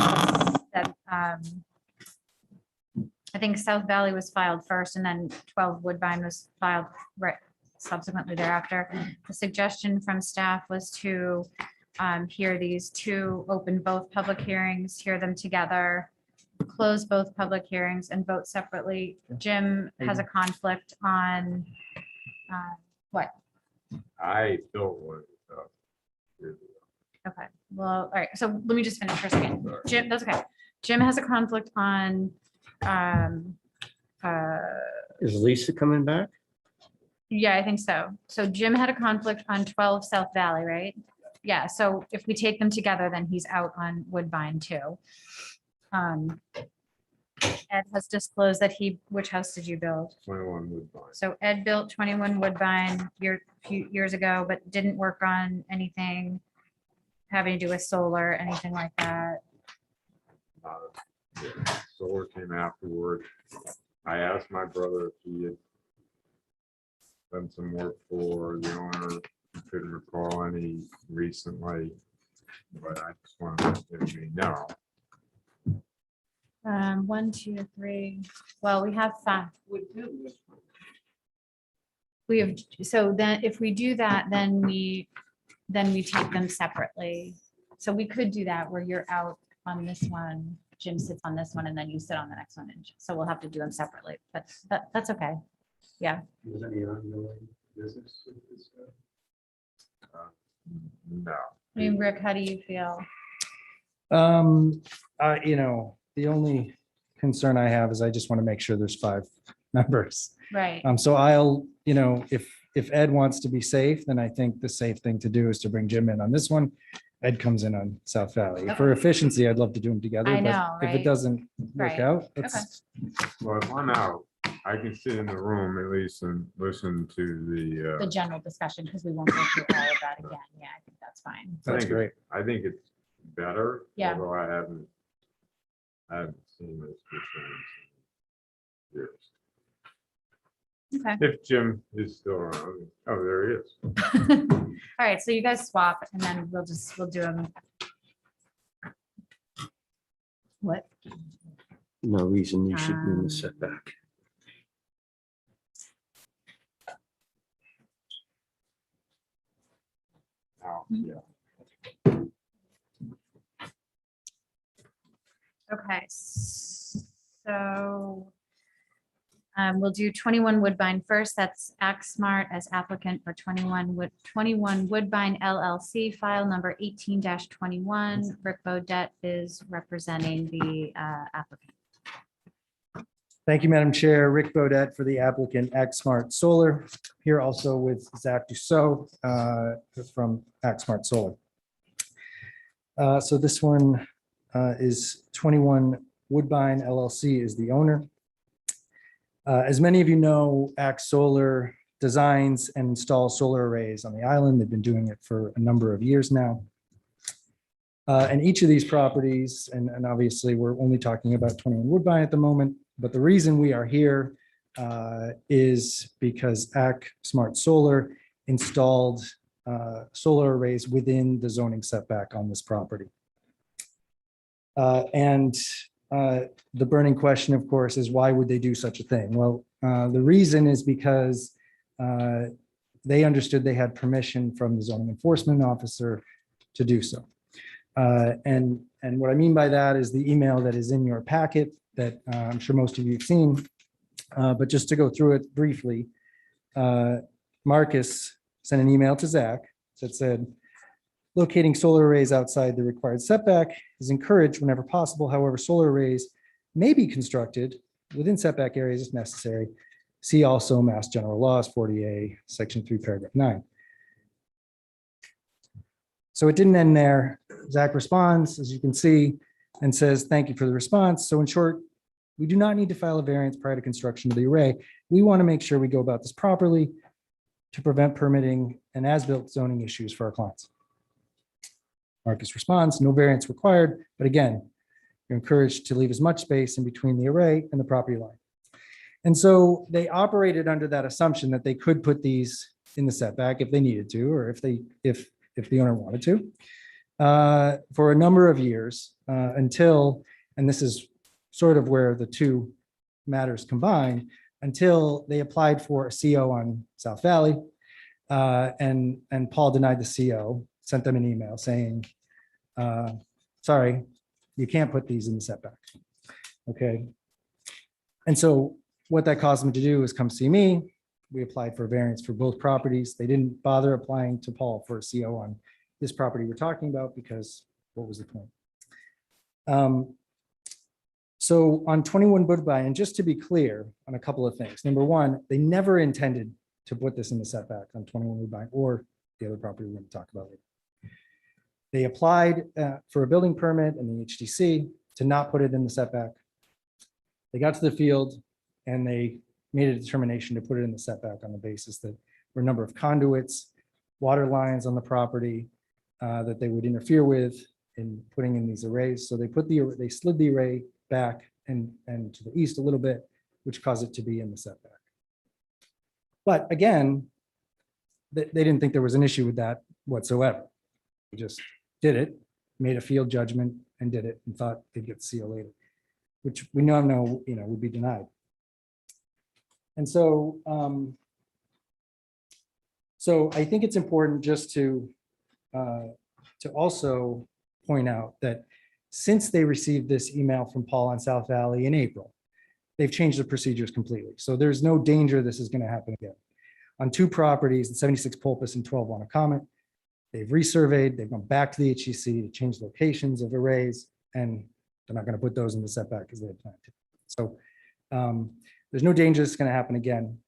I think South Valley was filed first and then 12 Woodbine was filed right subsequently thereafter. The suggestion from staff was to hear these two, open both public hearings, hear them together, close both public hearings and vote separately. Jim has a conflict on what? I built one. Years ago. Okay, well, all right, so let me just finish for a second. Jim, that's okay. Jim has a conflict on Is Lisa coming back? yeah, I think so. So Jim had a conflict on 12 South Valley, right? Yeah, so if we take them together, then he's out on Woodbine too. Ed has disclosed that which house did you build? 21 Woodbine. So Ed built 21 Woodbine a few years ago, but didn't work on anything having to do with solar, anything like that. Solar came afterward. I asked my brother if he had done some work for the owner. He couldn't recall any recently, but I just wanted to let you know. 1, 2, 3. Well, we have 5. Would do. We have, so then if we do that, then we take them separately. So we could do that where you're out on this one, Jim sits on this one, and then you sit on the next one. And so we'll have to do them separately, but that's okay. Yeah. Is any ongoing business with this guy? No. I mean, Rick, how do you feel? The only concern I have is I just want to make sure there's 5 members. Right. So I'll, if Ed wants to be safe, then I think the safe thing to do is to bring Jim in on this one. Ed comes in on South Valley. For efficiency, I'd love to do them together. I but know, If right? it doesn't work Right. out, it's Well, if I'm out, I can sit in the room at least and listen to The general discussion, because we won't go through all of that again. Yeah, I think that's fine. That's great. I think it's better. Yeah. Although I haven't seen this before in years. Okay. If Jim is still around. Oh, there he is. All right, so you guys swap and then we'll do them. What? No reason you should be in Um, the setback. Now, yeah. Okay, so we'll do 21 Woodbine first. That's Smart as applicant for 21 Woodbine LLC, file number 18-21. Rick Bodett is representing the applicant. Thank you, Madam Chair. Rick Bodett for the applicant, Smart Solar. Here also with Zach Dussault from Smart Solar. So this one is 21 Woodbine LLC is the owner. As many of you know, Solar designs and installs solar arrays on the island. They've been doing it for a number of years now. And each of these properties, and obviously we're only talking about 21 Woodbine at the moment, but the reason we are here is because Smart Solar installed solar arrays within the zoning setback on this property. And the burning question, of course, is why would they do such a thing? Well, the reason is because they understood they had permission from the zoning enforcement officer to do so. And what I mean by that is the email that is in your packet that I'm sure most of you have seen. But just to go through it briefly, Marcus sent an email to Zach that said, locating solar arrays outside the required setback is encouraged whenever possible. However, solar arrays may be constructed within setback areas if necessary. See also Mass General Laws 40A, Section 3, Paragraph 9. So it didn't end there. Zach responds, as you can see, and says, thank you for the response. So in short, we do not need to file a variance prior to construction of the array. We want to make sure we go about this properly to prevent permitting and as-built zoning issues for our clients. Marcus responds, no variance required, but again, you're encouraged to leave as much space in between the array and the property line. And so they operated under that assumption that they could put these in the setback if they needed to, or if the owner wanted to, for a number of years until, and this is sort of where the two matters combine, until they applied for a CO on South Valley, and Paul denied the CO, sent them an email saying, sorry, you can't put these in the setback. Okay. And so what that caused them to do is come see me. We applied for a variance for both properties. They didn't bother applying to Paul for a CO on this property we're talking about because what was the point? So on 21 Woodbine, and just to be clear on a couple of things. Number one, they never intended to put this in the setback on 21 Woodbine or the other property we're going to talk about later. They applied for a building permit in the HDC to not put it in the setback. They got to the field and they made a determination to put it in the setback on the basis that there were a number of conduits, water lines on the property that they would interfere with in putting in these arrays. So they slid the array back and to the east a little bit, which caused it to be in the setback. But again, they didn't think there was an issue with that whatsoever. They just did it, made a field judgment and did it and thought they'd get the CO later, which we now know, would be denied. And so, so I think it's important just to also point out that since they received this email from Paul on South Valley in April, they've changed the procedures completely. So there's no danger this is going to happen again. On two properties, 76 Pulpus and 12 Wanna they've resurveyed, they've gone back to the HCC to change locations of arrays, and they're not going to put those in the setback because they had planned to. So there's no danger it's going to happen again.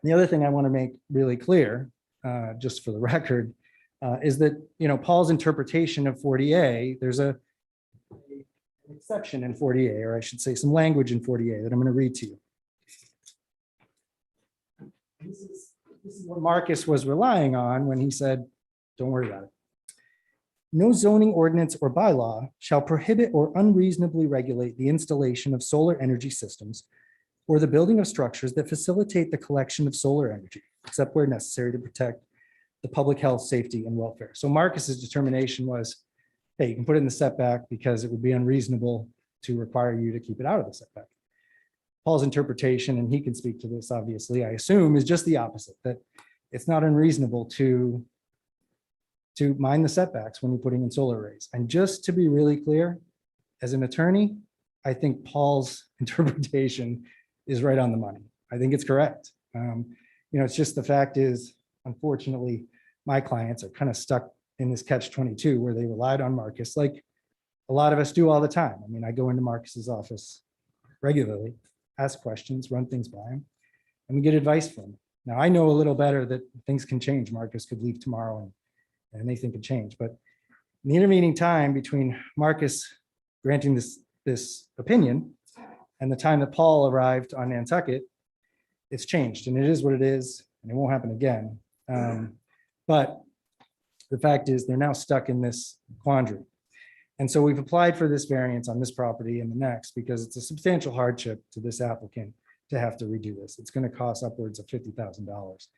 The other thing I want to make really clear, just for the record, is that Paul's interpretation of 40A, there's an exception in 40A, or I should say some language in 40A that I'm going to read to you. This is what Marcus was relying on when he said, don't worry about it. No zoning ordinance or bylaw shall prohibit or unreasonably regulate the installation of solar energy systems or the building of structures that facilitate the collection of solar energy, except where necessary to protect the public health, safety, and welfare. So Marcus's determination was, hey, you can put it in the setback because it would be unreasonable to require you to keep it out of the setback. Paul's interpretation, and he can speak to this, obviously, I assume, is just the opposite, that it's not unreasonable to mind the setbacks when you're putting in solar arrays. And just to be really clear, as an attorney, I think Paul's interpretation is right on the money. I think it's correct. It's just the fact is, unfortunately, my clients are kind of stuck in this catch-22 where they relied on Marcus, like a lot of us do all the time. I mean, I go into Marcus's office regularly, ask questions, run things by him, and we get advice from him. Now, I know a little better that things can change. Marcus could leave tomorrow and anything could change. But in the intervening time between Marcus granting this opinion and the time that Paul arrived on Nantucket, it's changed, and it is what it is, and it won't happen again. But the fact is, they're now stuck in this quandary. And so we've applied for this variance on this property and the next because it's a substantial hardship to this applicant to have to redo this. It's going to cost upwards of $50,000,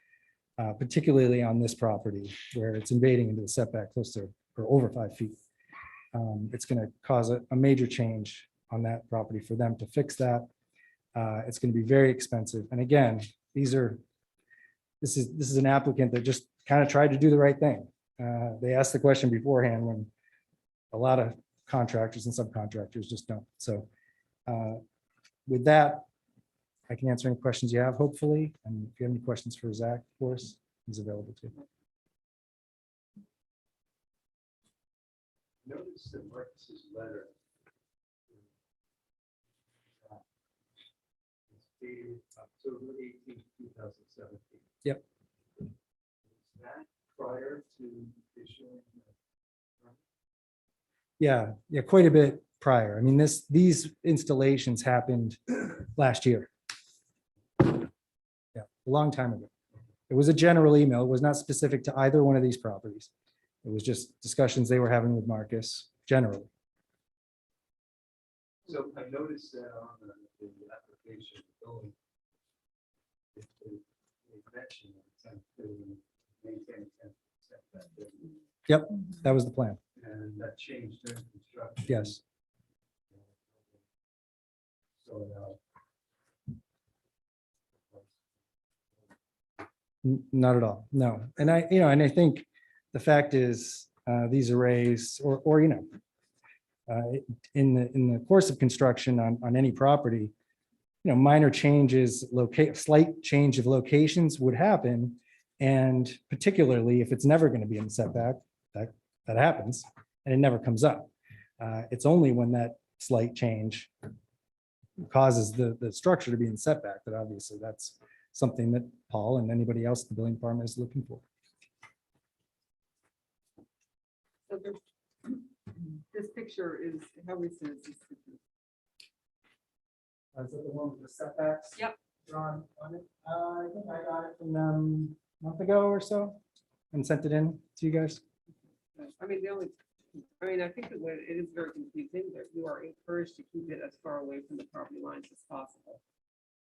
particularly on this property where it's invading into the setback close to or over 5 feet. It's going to cause a major change on that property for them to fix that. It's going to be very expensive. And again, this is an applicant that just kind of tried to do the right thing. They asked the question beforehand when a lot of contractors and subcontractors just don't. So with that, I can answer any questions you have, hopefully. And if you have any questions for Zach, of course, he's available too. Notice that Marcus's letter is dated October 18th, 2017. Yep. Is that prior to issuing? Yeah, quite a bit prior. I mean, these installations happened last year. Yeah, a long time ago. It was a general email. It was not specific to either one of these properties. It was just discussions they were having with Marcus generally. So I noticed that on the application, going, they mentioned to maintain 10%. Yep, that was the plan. And that changed during construction. Yes. So Not at all. No. And I think the fact is these arrays or in the course of construction on any property, minor changes, slight change of locations would happen. And particularly if it's never going to be in the setback, that happens and it never comes up. It's only when that slight change causes the structure to be in setback that obviously that's something that Paul and anybody else at the building department is looking for. So this picture is, how recent is this picture? Is that the one with the setbacks? Yep. Drawn on it. I think I got it from them a month ago or so and sent it in to you guys. I mean, I think that it is very confusing that you are encouraged to keep it as far away from the property lines as possible.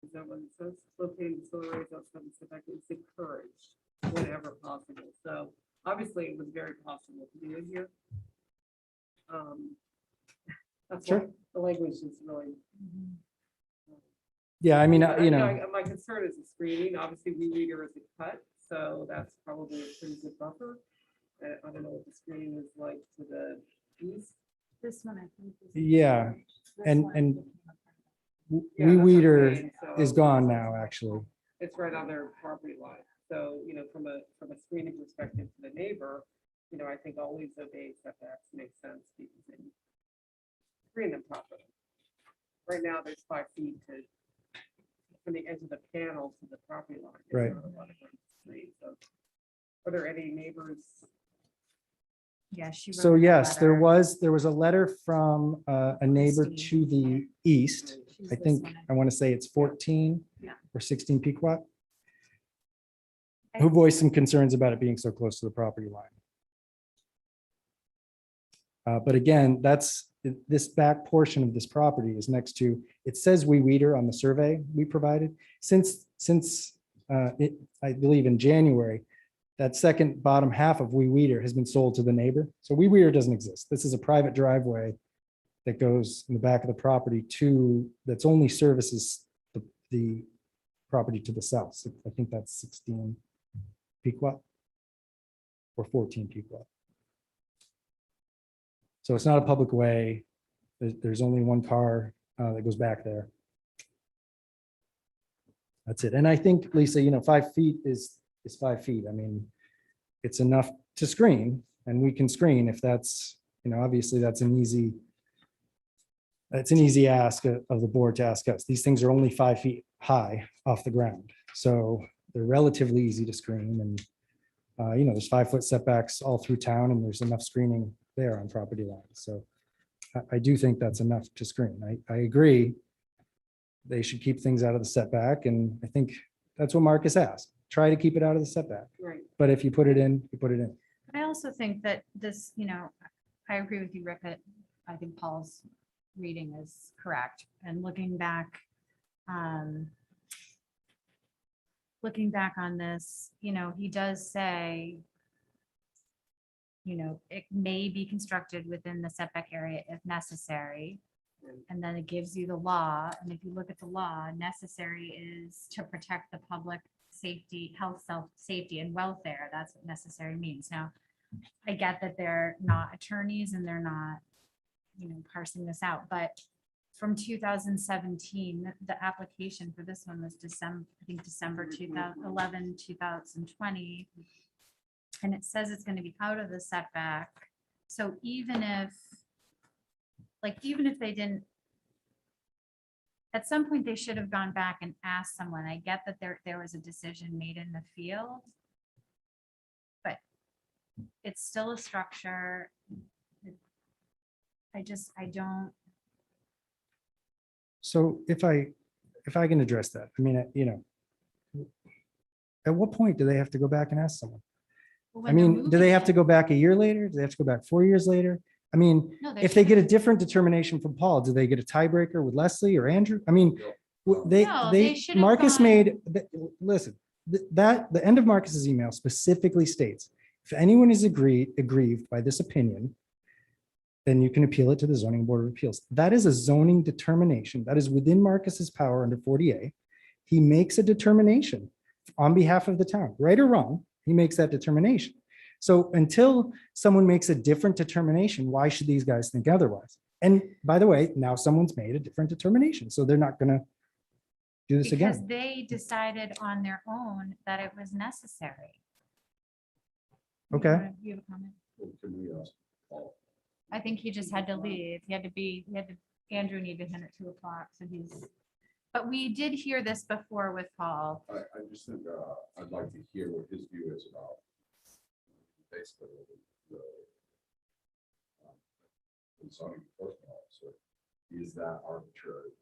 Is that what it says? Locating solar arrays outside the setback is encouraged whenever possible. So obviously it was very possible to do it here. That's Sure. why the language is really. Yeah, I mean, My concern is the screening. Obviously, we reader is a cut, so that's probably a pretty good buffer. I don't know what the screening is like to the east. This one, I think. Yeah, This and- one. and Yeah, we that's what I'm weeder saying. So is gone now, actually. It's right on their property line. So, from a screening perspective to the neighbor, I think always obeying setbacks makes sense because they screen them properly. Right now, there's 5 feet from the edge of the panel to the property line. There's Right. not a lot of room to screen. So, are there any neighbors? Yeah, she. So wrote a yes, there letter. was a letter from a neighbor to the east. She's I this think, one, I want to say it's 14 Yeah. or 16 Pequot, Okay. who voiced some concerns about it being so close to the property line. But again, this back portion of this property is next to, it says Wee Weeder on the survey we provided. Since I believe in January, that second bottom half of Wee Weeder has been sold to the neighbor. So Wee Weeder doesn't exist. This is a private driveway that goes in the back of the property that's only services the property to the south. So I think that's 16 Pequot or 14 Pequot. So it's not a public way. There's only one car that goes back there. That's it. And I think, Lisa, 5 feet is 5 feet. I mean, it's enough to screen, and we can screen if that's, obviously that's an easy ask of the board to ask us. These things are only 5 feet high off the ground. So they're relatively easy to screen, and there's 5-foot setbacks all through town, and there's enough screening there on property lines. So I do think that's enough to screen. I agree. They should keep things out of the setback. And I think that's what Marcus asked. Try to keep it out of the setback. Right. But if you put it in, you put it in. But I also think that this, I agree with you, Rick, that I think Paul's reading is correct. And looking back on this, he does say, it may be constructed within the setback area if necessary. And then it gives you the law. And if you look at the law, necessary is to protect the public safety, health, safety, and welfare. That's what necessary means. Now, I get that they're not attorneys and they're not, parsing this out, but from 2017, the application for this one was December 2011, 2020. And it says it's going to be out of the setback. So even if they didn't, at some point, they should have gone back and asked someone. I get that there was a decision made in the field, but it's still a structure. I don't. So if I can address that, I mean, at what point do they have to go back and ask someone? I mean, do they have to go back a year later? Do they have to go back 4 years later? I mean, if they get a different determination from Paul, do they get a tiebreaker with Leslie or Andrew? I mean, No, they should have Marcus gone- listen, the end of Marcus's email specifically states, if anyone is aggrieved by this opinion, then you can appeal it to the zoning board of appeals. That is a zoning determination. That is within Marcus's power under 40A. He makes a determination on behalf of the town, right or wrong, he makes that determination. So until someone makes a different determination, why should these guys think otherwise? And by the way, now someone's made a different determination, so they're not gonna do this Because again. they decided on their own that it was necessary. Okay. You have a comment? Can we ask Paul? I think he just had to leave. Andrew needed him at 2 o'clock, so but we did hear this before with Paul. I just think I'd like to hear what his view is about basically the zoning enforcement officer. Is that arbitrary?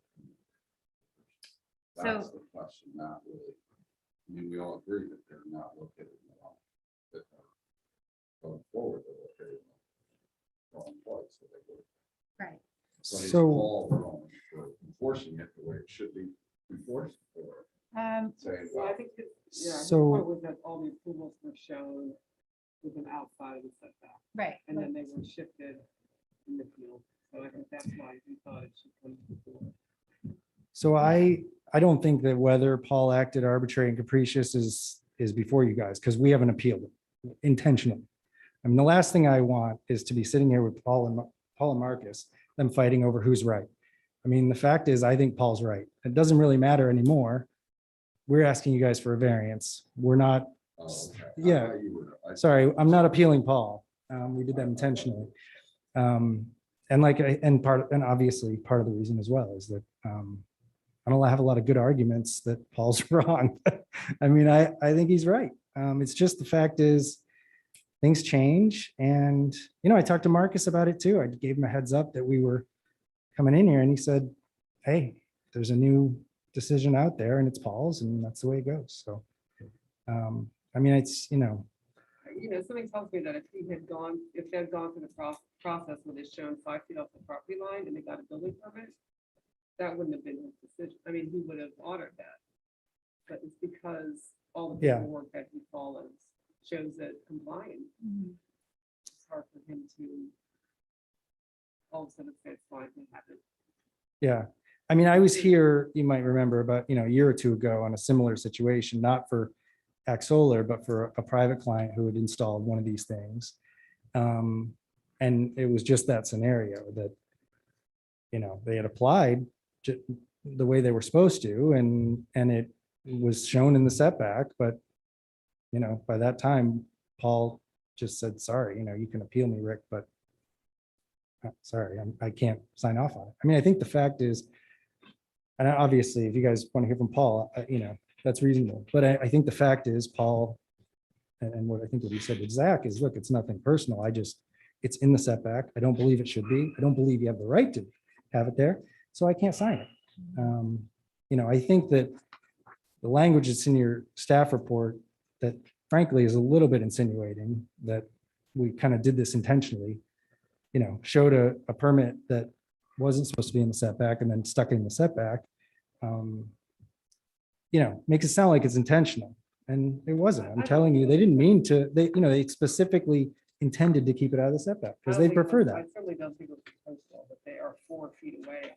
That's the question, not really. I mean, we all agree that they're not located in the wrong. That going forward, they're located in the wrong place. So they would. Right. But it's So- all wrong for enforcing it the way it should be enforced for. Saying, So I think, his So- point was that all the approvals were shown with an outside of the setback, Right. and then they were shifted in the field. So I think that's why we thought it should come before. So I don't think that whether Paul acted arbitrary and capricious is before you guys, because we haven't appealed it intentionally. I mean, the last thing I want is to be sitting here with Paul and Marcus, them fighting over who's right. I mean, the fact is, I think Paul's right. It doesn't really matter anymore. We're asking you guys for a variance. We're not, oh, okay. I Yeah. thought you were- I- sorry, I'm not appealing Paul. We did that intentionally. And obviously part of the reason as well is that I don't have a lot of good arguments that Paul's wrong. I mean, I think he's right. It's just the fact is things change. And, I talked to Marcus about it too. I gave him a heads up that we were coming in here and he said, hey, there's a new decision out there and it's Paul's and that's the way it goes. So, I mean, it's, I you know, something tells me that if he had gone, if they'd gone through the process where they shown 5 feet off the property line and they got a building permit, that wouldn't have been his decision. I mean, he would have honored that. But it's because all the Yeah. paperwork that he follows shows it compliant. It's hard for him to all of a sudden say it's fine to have it. Yeah, I mean, I was here, you might remember, about, a year or two ago on a similar situation, not for Act Solar, but for a private client who had installed one of these things. And it was just that scenario that, they had applied the way they were supposed to, and it was shown in the setback, but, by that time, Paul just said, sorry, you can appeal me, Rick, but sorry, I can't sign off on it. I mean, I think the fact is, and obviously, if you guys want to hear from Paul, that's reasonable. But I think the fact is, Paul, and what I think what he said with Zach is, look, it's nothing personal. It's in the setback. I don't believe it should be. I don't believe you have the right to have it there. So I can't sign it. I think that the language that's in your staff report that frankly is a little bit insinuating that we kind of did this intentionally, showed a permit that wasn't supposed to be in the setback and then stuck in the setback, makes it sound like it's intentional. And it wasn't. I'm telling you, they didn't mean to, they specifically intended to keep it out of the setback because they prefer I that. certainly don't think it was intentional, but they are 4 feet away.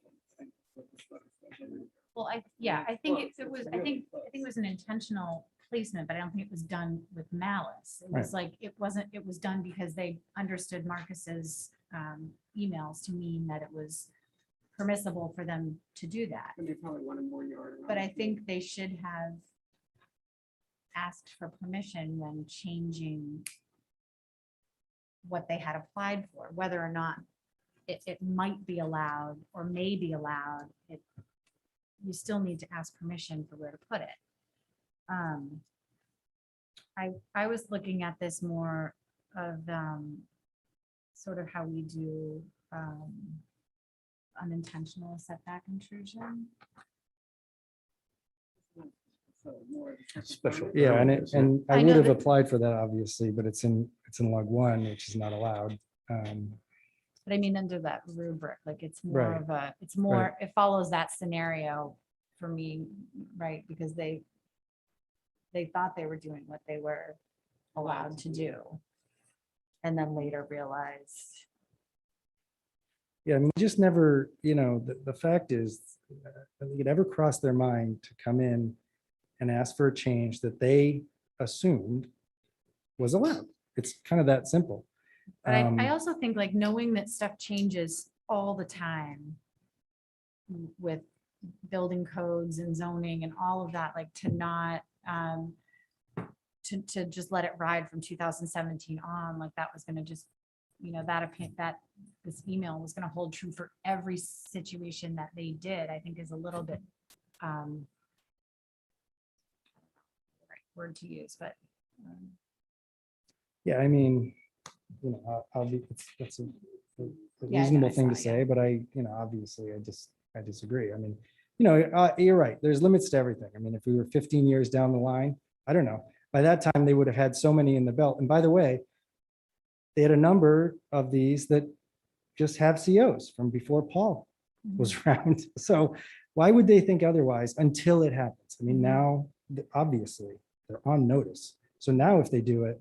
Well, I think it was, I think it was an intentional placement, but I don't think it was done with malice. It was like, it was done because they understood Marcus's emails to mean that it was permissible for them to do that. And they probably wanted more yard. But I think they should have asked for permission when changing what they had applied for, whether or not it might be allowed or may be allowed. You still need to ask permission for where to put it. I was looking at this more of sort of how we do unintentional setback intrusion. So more of a Special. permit. Yeah, and I I would know have that- applied for that, obviously, but it's in log 1, which is not allowed. But I mean, under that rubric, like it's more Right. of a, it's more, it follows that scenario for me, right? Because they thought they were doing what they were allowed to do. And then later realized, Yeah, I mean, just never, the fact is, I think it ever crossed their mind to come in and ask for a change that they assumed was allowed. It's kind of that simple. but I also think like knowing that stuff changes all the time with building codes and zoning and all of that, like to not, to just let it ride from 2017 on, like that was gonna just, that opinion, that this email was gonna hold true for every situation that they did, I think is a little bit, right word to use, but. Yeah, I mean, it's a Yeah, reasonable I thing to saw, yeah. say, but obviously I disagree. I mean, you're right. There's limits to everything. I mean, if we were 15 years down the line, I don't know. By that time, they would have had so many in the belt. And by the way, they had a number of these that just have COs from before Paul was around. So why would they think otherwise until it happens? I mean, now, obviously, they're on notice. So now if they do it,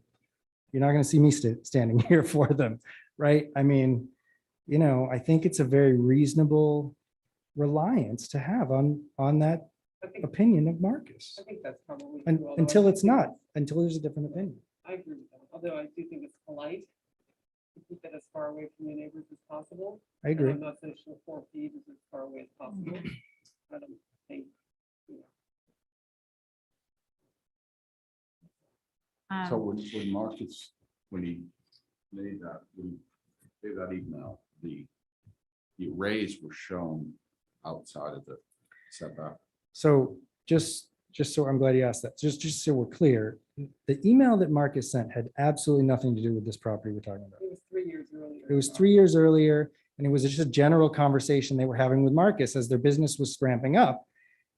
you're not going to see me standing here for them, right? I mean, I think it's a very reasonable reliance to have on that I think, opinion of Marcus. I think that's probably. And true, although I until do it's think not, until there's a different opinion. I agree with that, although I do think it's polite to keep it as far away from your neighbors as possible. I agree. And I'm not so sure 4 feet is as far away as possible. I don't think, So Um, when Marcus, when he made that, email, the arrays were shown outside of the setback. So just so I'm glad you asked that, just so we're clear, the email that Marcus sent had absolutely nothing to do with this property we're talking about. it was 3 years earlier. It was 3 years earlier, and it was just a general conversation they were having with Marcus as their business was ramping up,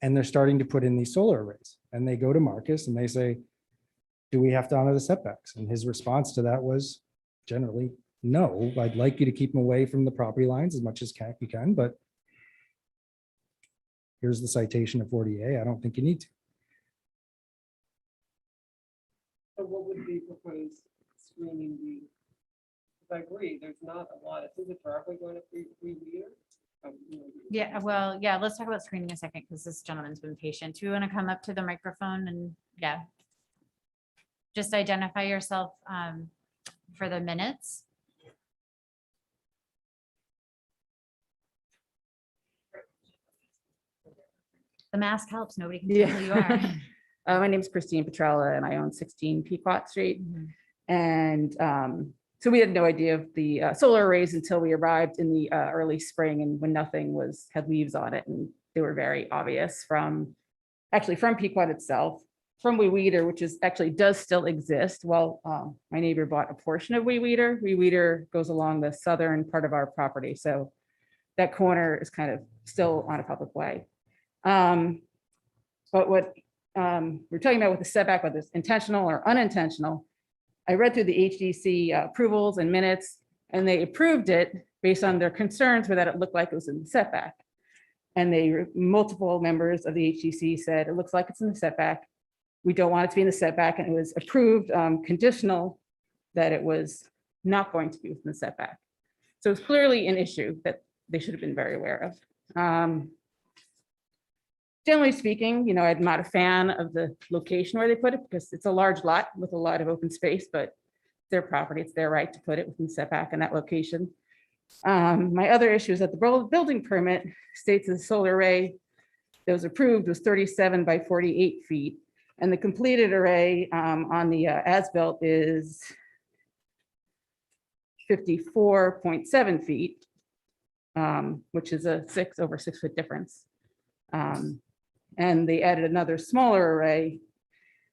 and they're starting to put in these solar arrays. And they go to Marcus and they say, do we have to honor the setbacks? And his response to that was generally, no, I'd like you to keep them away from the property lines as much as you can, but here's the citation of 40A. I don't think you need to. So what would the proposed screening be? Because I agree, there's not a lot. Is the driveway going to be 3 meters? Yeah, well, yeah, let's talk about screening a second, because this gentleman's been patient. Do you want to come up to the microphone and, yeah. Just identify yourself for the minutes. The mask helps. Nobody can tell who you are. My name is Christine Petrella and I own 16 Pequot Street. And so we had no idea of the solar arrays until we arrived in the early spring, and when nothing had leaves on it, and they were very obvious from Pequot itself, from Wee Weeder, which does still exist. Well, my neighbor bought a portion of Wee Weeder. Wee Weeder goes along the southern part of our property, so that corner is kind of still on a public way. But what we're talking about with the setback, whether it's intentional or unintentional, I read through the HDC approvals and minutes, and they approved it based on their concerns were that it looked like it was in the setback. And multiple members of the HDC said, it looks like it's in the setback. We don't want it to be in the setback, and it was approved conditional that it was not going to be within the setback. So it's clearly an issue that they should have been very aware of. Generally speaking, I'm not a fan of the location where they put it, because it's a large lot with a lot of open space, but their property, it's their right to put it within setback in that location. My other issue is that the building permit states that the solar array that was approved was 37 by 48 feet. And the completed array on the as-built is 54.7 feet, which is a over 6 foot difference. And they added another smaller array.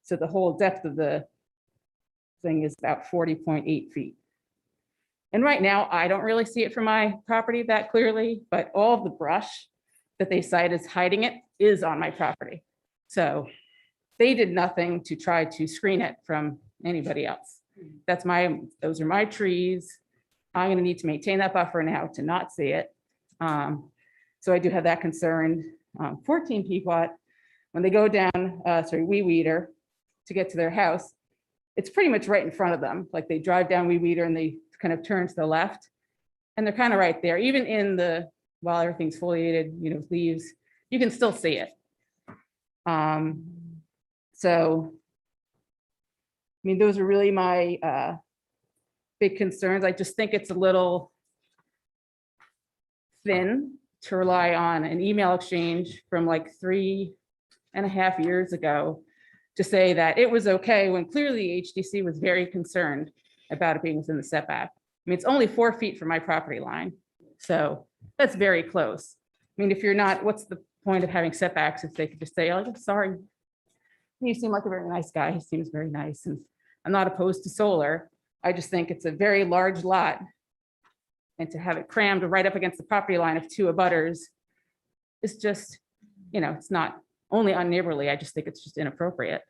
So the whole depth of the thing is about 40.8 feet. And right now, I don't really see it from my property that clearly, but all of the brush that they cite as hiding it is on my property. So they did nothing to try to screen it from anybody else. Those are my trees. I'm gonna need to maintain that buffer now to not see it. So I do have that concern. 14 Pequot, when they go down, Wee Weeder to get to their house, it's pretty much right in front of them. Like they drive down Wee Weeder and they kind of turn to the left, and they're kind of right there. Even while everything's foliated, leaves, you can still see it. So, I mean, those are really my big concerns. I just think it's a little thin to rely on an email exchange from like 3.5 years ago to say that it was okay when clearly HDC was very concerned about it being within the setback. I mean, it's only 4 feet from my property line. So that's very close. I mean, if you're not, what's the point of having setbacks if they could just say, oh, sorry. You seem like a very nice guy. He seems very nice. And I'm not opposed to solar. I just think it's a very large lot. And to have it crammed right up against the property line of 2 abutters is just, it's not only unneighborly. I just think it's just inappropriate.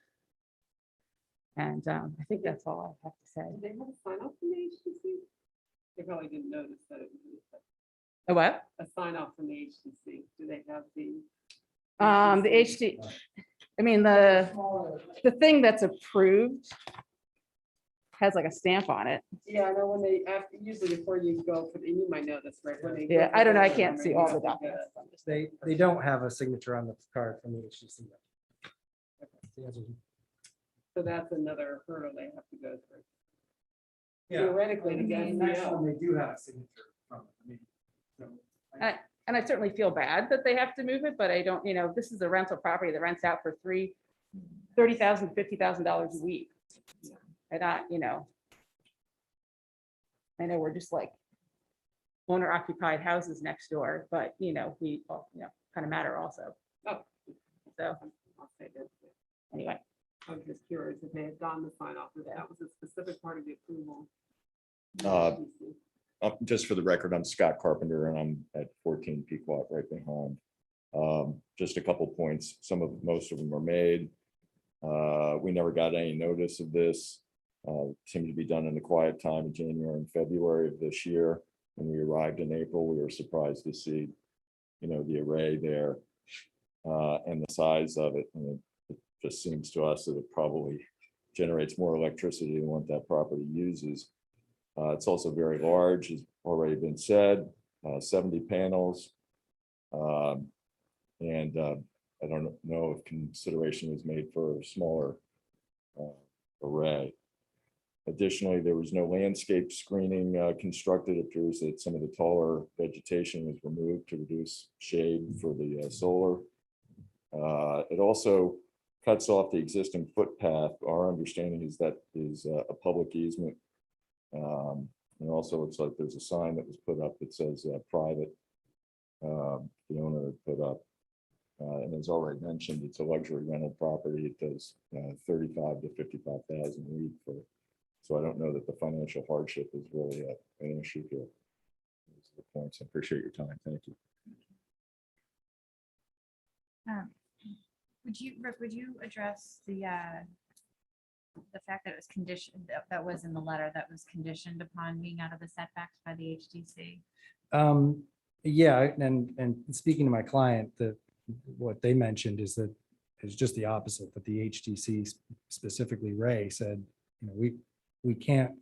And I think that's all I have to say. Did they have a sign off from the HTC? They probably didn't notice that it was A what? a sign off from the HTC. Do they have the? The HD, I mean, the thing that's approved has like a stamp on it. Yeah, I know when they, usually before you go, and you might know this, right? When they Yeah, go I don't know. I for can't the see number, all you the have to get documents. They don't have a signature on the card from the HTC. So that's another hurdle they have to go through. Yeah. Theoretically, to get a CO. They do have a signature from it. I mean, so And I certainly feel bad that they have to move it, but I don't, this is a rental property that rents out for $30,000, $50,000 a week. And I know we're just like owner occupied houses next door, but we all, kind of matter also. Oh. So I'll say this. anyway, I was just curious if they had gotten the sign off, if that was a specific part of the approval. Just for the record, I'm Scott Carpenter and I'm at 14 Pequot right behind. Just a couple points. Most of them are made. We never got any notice of this. Seemed to be done in the quiet time of January and February of this year. When we arrived in April, we were surprised to see, the array there and the size of it. And it just seems to us that it probably generates more electricity than what that property uses. It's also very large, has already been said, 70 panels. And I don't know if consideration was made for a smaller array. Additionally, there was no landscape screening constructed. It appears that some of the taller vegetation was removed to reduce shade for the solar. It also cuts off the existing footpath. Our understanding is that is a public easement. And also looks like there's a sign that was put up that says private. The owner put up. And as already mentioned, it's a luxury rental property. It does 35 to 55,000 a week for. So I don't know that the financial hardship is really an issue here. Those are the points. I appreciate your time. Thank you. Rick, would you address the fact that it was conditioned, that was in the letter, that was conditioned upon being out of the setbacks by the HDC? Yeah, and speaking to my client, what they mentioned is that it's just the opposite, that the HDC, specifically Ray, said, we can't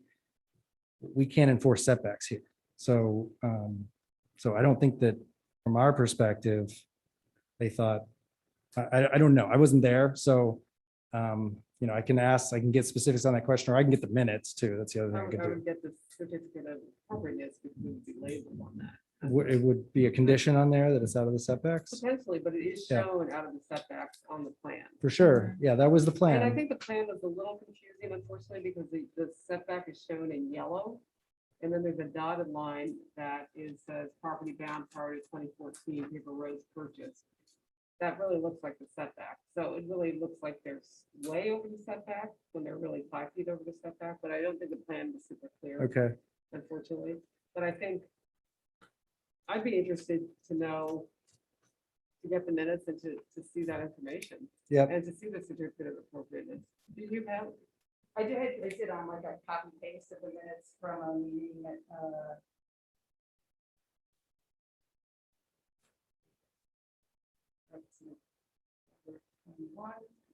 enforce setbacks here. So I don't think that from our perspective, they thought, I don't know, I wasn't there, so I can get specifics on that question, or I can get the minutes too. That's the other thing I I could do. would get the certificate of appropriateness, because it would be labeled on that. It would be a condition on there that it's out of the setbacks? Potentially, but it is Yeah. shown out of the setbacks on the plan. For sure. Yeah, that was the And I plan. think the plan was a little confusing, unfortunately, because the setback is shown in yellow. And then there's a dotted line that says property bound prior to 2014, paper roads purchased. That really looks like the setback. So it really looks like they're way over the setback when they're really 5 feet over the setback, but I don't think the plan was super clear, Okay. unfortunately. But I think I'd be interested to know, to get the minutes and to see that information. Yep. And to see the certificate of appropriateness. Do you have? I did on like a copy paste of the minutes from a meeting that,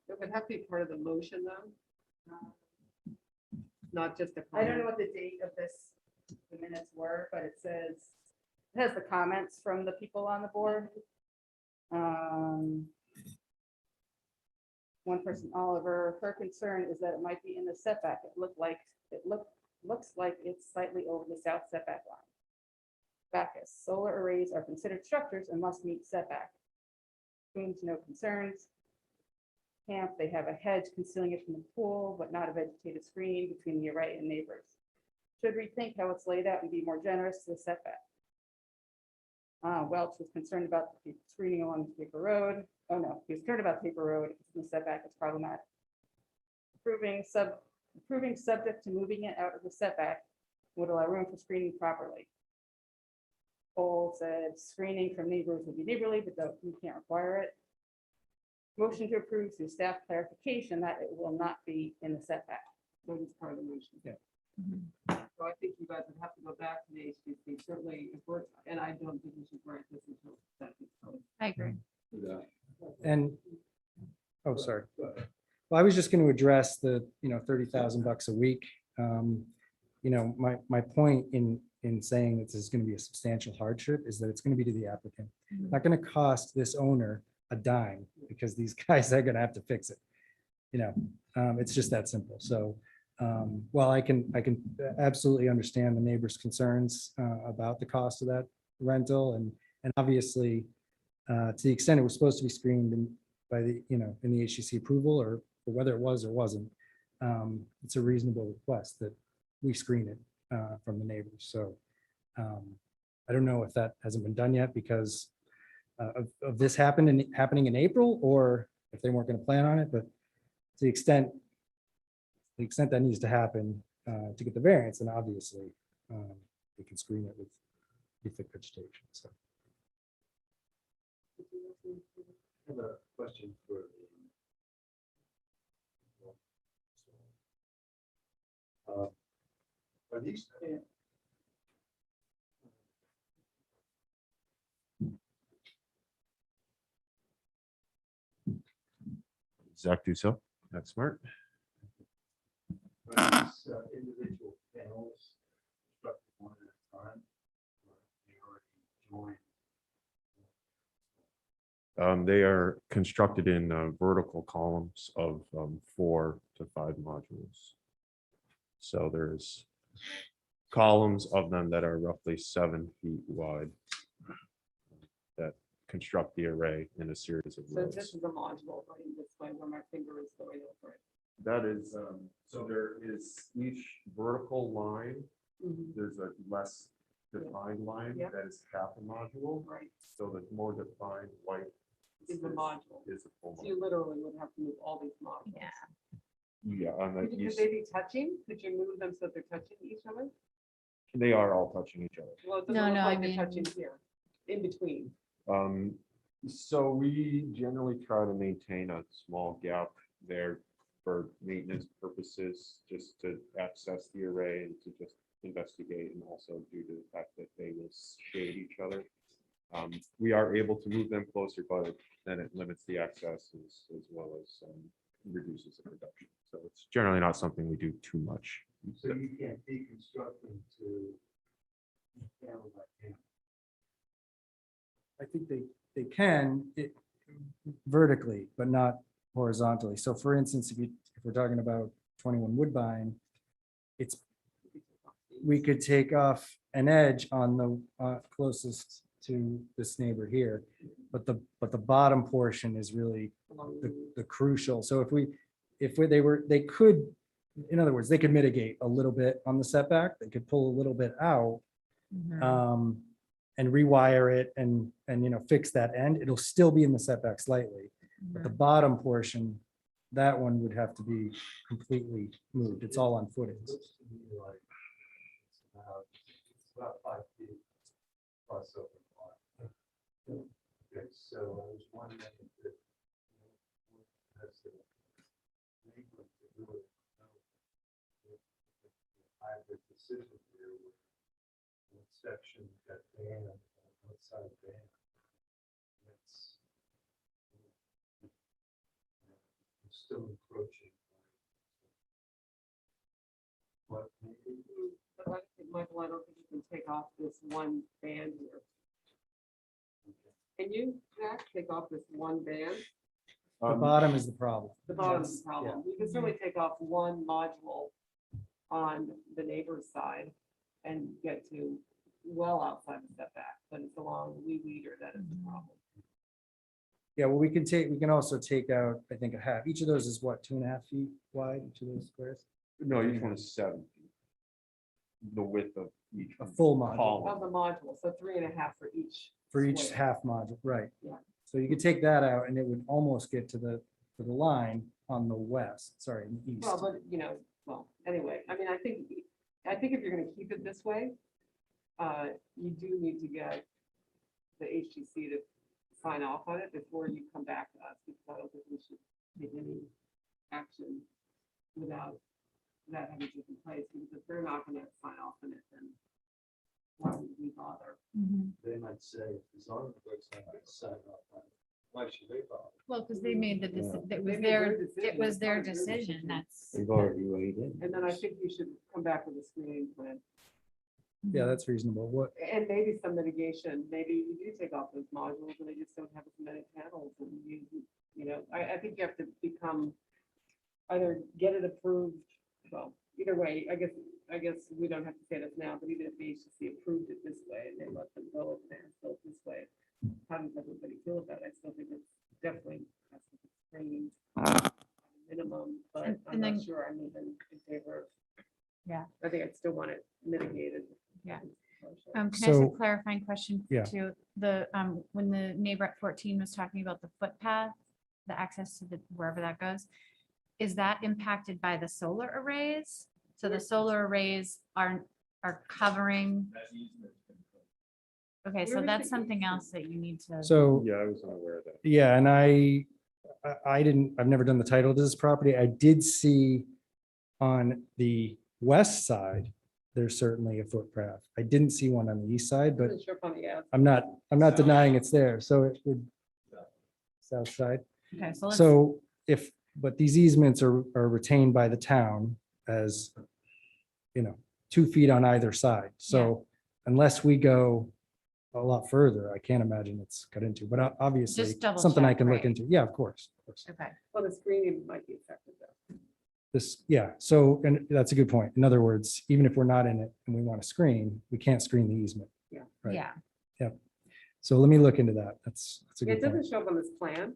It would have to be part of the motion though. Not just a. I don't know what the date of the minutes were, but it has the comments from the people on the board. One person, Oliver, her concern is that it might be in the setback. Looks like it's slightly over the south setback line. Backus, solar arrays are considered structures and must meet setback. Booms, no concerns. Camp, they have a hedge concealing it from the pool, but not a vegetative screen between the array and neighbors. Should rethink how it's laid out and be more generous to the setback. Welch was concerned about the screening along the paper road. Oh no, he was concerned about paper road. The setback is problematic. Approving subject to moving it out of the setback would allow room for screening properly. Cole said screening from neighbors would be neighborly, but we can't require it. Motion to approve through staff clarification that it will not be in the setback. So it's part of the motion. Yeah. So I think you guys would have to go back to the HDC, certainly, if we're, and I don't think we should grant this until that is closed. I agree. And, oh, sorry. Well, I was just going to address the, $30,000 a week. My point in saying that this is going to be a substantial hardship is that it's going to be to the applicant. Not going to cost this owner a dime, because these guys are going to have to fix it. It's just that simple. So, while I can absolutely understand the neighbors' concerns about the cost of that rental, and obviously, to the extent it was supposed to be screened by the, in the HCC approval, or whether it was or wasn't, it's a reasonable request that we screen it from the neighbors. So I don't know if that hasn't been done yet because of this happening in April, or if they weren't going to plan on it, but to the extent that needs to happen to get the variance, and obviously we can screen it with thick vegetation. So. I have a question for Are these? Zach Dusel, that's smart. Individual panels constructed one at a time. Or they already joined. They are constructed in vertical columns of 4 to 5 modules. So there's columns of them that are roughly 7 feet wide that construct the array in a series of So rows. this is a module going this way where my finger is going over it. That is, so there is each vertical line, Mhm. there's a less defined line Yep. that is half a module. Right, So the more defined white is the module. is a full So you module. literally would have to move all these modules. Yeah. Yeah, on the Could east, they be touching? Could you move them so they're touching each other? they are all touching each other. Well, it No, doesn't look no, I like they're mean- touching here, in between. So we generally try to maintain a small gap there for maintenance purposes, just to access the array and to just investigate, and also due to the fact that they will shade each other. We are able to move them closer, but then it limits the access as well as reduces the production. So it's generally not something we do too much. So you can't deconstruct them to panel by panel. I think they can vertically, but not horizontally. So for instance, if we're talking about 21 Woodbine, we could take off an edge on the closest to this neighbor here, but the bottom portion is really the crucial. So they could, in other words, they could mitigate a little bit on the setback. They could pull a little bit out and rewire it and fix that end. It'll still be in the setback slightly, but the bottom portion, that one would have to be completely moved. It's all on footings. Looks to me like it's about 5 feet plus over the line. Okay, so I was wondering if it has the neighbor to do it. I have a decision here with what section got banned, what side banned. It's still encroaching. What maybe? But I think, Michael, I don't think you can take off this one band here. Can you, Jack, take off this one band? The bottom is the problem. The bottom's Yes, the problem. You can certainly take off one module on the neighbor's side and get to well outside the setback, but it's along the weed eater that is the problem. Yeah, well, we can also take out, I think, a half. Each of those is what, 2.5 feet wide, each of those squares? No, each one is 7 feet. The width of each. A full module column. Of the module, so 3.5 for each. for each square. half module, right? Yeah. So you could take that out and it would almost get to the line on the west, sorry, in the east. Well, but well, anyway, I mean, I think if you're gonna keep it this way, you do need to get the HGC to sign off on it before you come back to us, because I don't think we should take any action without that having taken place, because if they're not gonna sign off on it, then why would we bother? They might say, as long as the work's not sign off on it, why should they bother? Well, because they made it They was made their, decision. it was their It's part of their decision. That's. We've already weighed in. And then I think you should come back with a screening plan. Yeah, that's reasonable. What, And maybe some mitigation, maybe you do take off those modules and they just don't have as many panels and I think you have to become, either get it approved, well, either way, I guess we don't have to say this now, but even if the HCC approved it this way and they let them go over there and build this way, how does everybody feel about it? I still think it's definitely has to be screened minimum, but And I'm then- not sure I'm even in favor of. Yeah. I think I'd still want it mitigated. Yeah. Can I ask a So- clarifying question Yeah. to when the neighbor at 14 was talking about the footpath, the access to wherever that goes, is that impacted by the solar arrays? So the solar arrays are covering. Okay, so Where is that's the something easement? else that you need to. so, Yeah, I was unaware of that. yeah, and I've never done the title to this property. I did see on the west side, there's certainly a footpath. I didn't see one on the east side, but Doesn't show up on the app. I'm not denying it's there. So it would. South side. Okay, so let's, So but these easements are retained by the town as, 2 feet on either side. So unless we go a lot further, I can't imagine it's cut into, but obviously Just double something I check, can look right? into. Yeah, of course. okay, Well, the screening might be affected though. Yeah, so, and that's a good point. In other words, even if we're not in it and we want to screen, we can't screen the easement. Right. yeah. So let me look into that. That's a It good point. doesn't show up on this plan,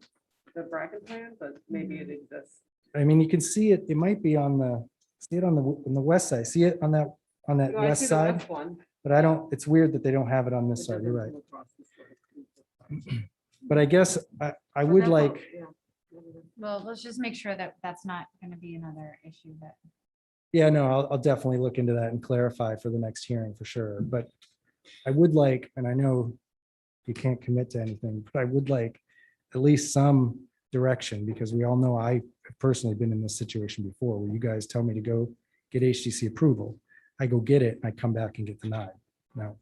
the bracket plan, but maybe it exists. I mean, you can see it, it might be on the west side. See it on that No, I west see the side? west one. But I don't, it's weird that they don't have it on this It side. You're doesn't right. come across this way. But I guess I But would that's all- like, yeah. Well, let's just make sure that that's not going to be another issue that, yeah, no, I'll definitely look into that and clarify for the next hearing for sure. But I would like, and I know you can't commit to anything, but I would like at least some direction, because we all know I have personally been in this situation before where you guys tell me to go get HTC approval. I go get it, and I come back and get denied. Now,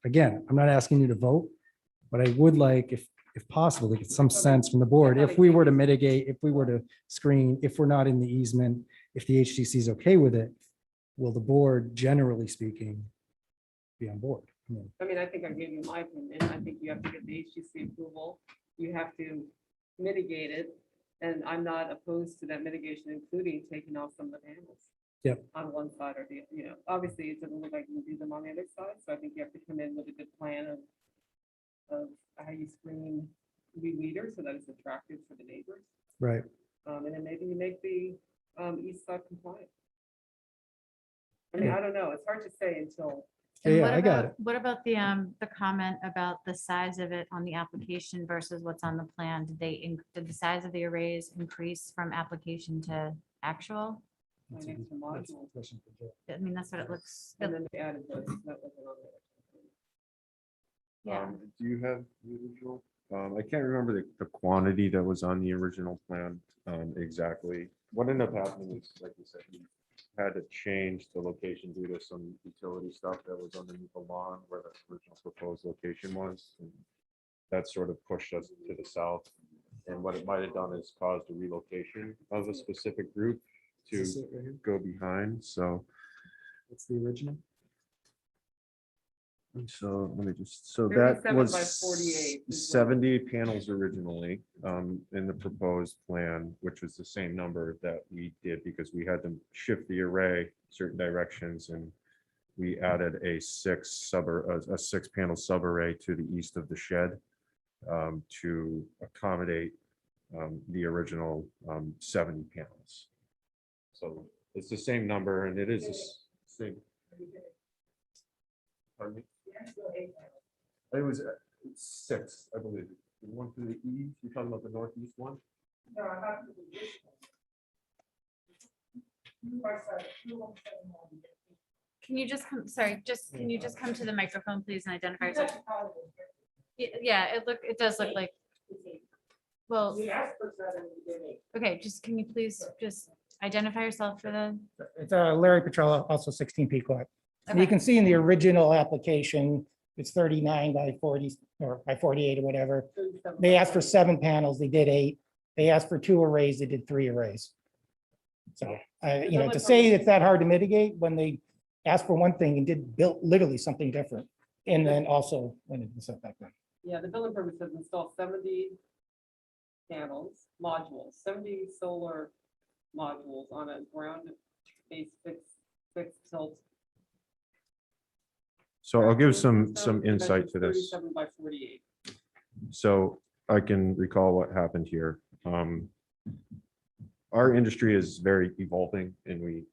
again, I'm not asking you to vote, but I would like, if possible, to get some sense from the board, if we were to mitigate, if we were to screen, if we're not in the easement, if the HTC is okay with it, will the board, generally speaking, be on board? I mean, I think I gave you my opinion. I think you have to get the HGC approval. You have to mitigate it. And I'm not opposed to that mitigation, including taking off some of the panels. Yep. On one side or the, obviously it doesn't look like you can do them on the other side. So I think you have to come in with a good plan of how you screen weed eater so that it's attractive for the neighbors. Right. And then maybe you make the east side compliant. I mean, I don't know. It's hard to say until. and Yeah, what I got about, what about the comment about the size of it on the application versus what's on the plan? Did the size of the arrays increase from application to actual? That's a An good- extra that's a module. good question for Joe. I mean, that's what it looks, And then they added those. That wasn't on there. yeah. Do you have the original? I can't remember the quantity that was on the original plan exactly. What ended up happening is, like you said, we had to change the location due to some utility stuff that was underneath the lawn where the original proposed location was. And that sort of pushed us to the south. And what it might have done is caused a relocation of a specific group to Is this it right here? go behind. So What's the original? let me just, so 37 that was by 48 is what- 70 panels originally in the proposed plan, which was the same number that we did because we had to shift the array certain directions, and we added a 6-panel subarray to the east of the shed to accommodate the original 70 panels. So it's the same number, and it is the same. Pardon me? It was 6, I believe. The one to the east, you're talking about the northeast one? Can you just come, sorry, can you just come to the microphone, please, and identify yourself? Yeah, it does look like, well, okay, just, can you please just identify yourself for the, It's Larry Petrella, also 16 Pequot. And you okay, can see in the original application, it's 39 by 40 or by 48 or whatever. They asked for 7 panels, they did 8. They asked for 2 arrays, they did 3 arrays. So, to say it's that hard to mitigate when they asked for one thing and built literally something different. And then also went into the setback. Yeah, the building permit says install 70 panels, modules, 70 solar modules on a ground base fixed tilt. So I'll give system, some insight to this. 37 by 48. So I can recall what happened here. Our industry is very evolving, and we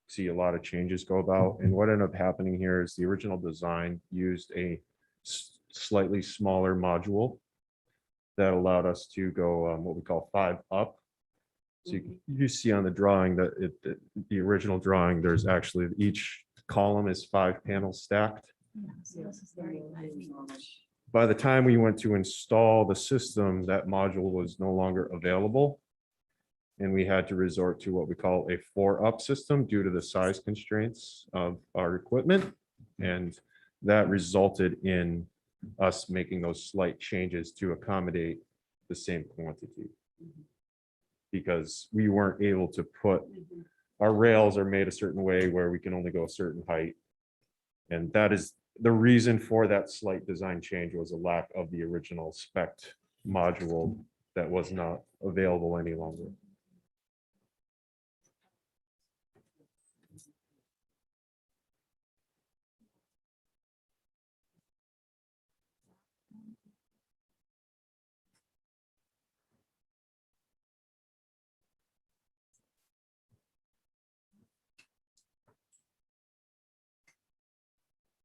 see a lot of changes go about. And what ended up happening here is the original design used a slightly smaller module that allowed us to go what we call 5 up. So you see on the drawing that the original drawing, there's actually each column is 5 panels stacked. yeah, so this is 35 feet. By the time we went to install the system, that module was no longer available. and we had to resort to what we call a 4-up system due to the size constraints of our equipment. And that resulted in us making those slight changes to accommodate the same quantity. Because we weren't able to put, our rails are made a certain way where we can only go a certain height. And that is the reason for that slight design change, was a lack of the original spec module that was not available any longer.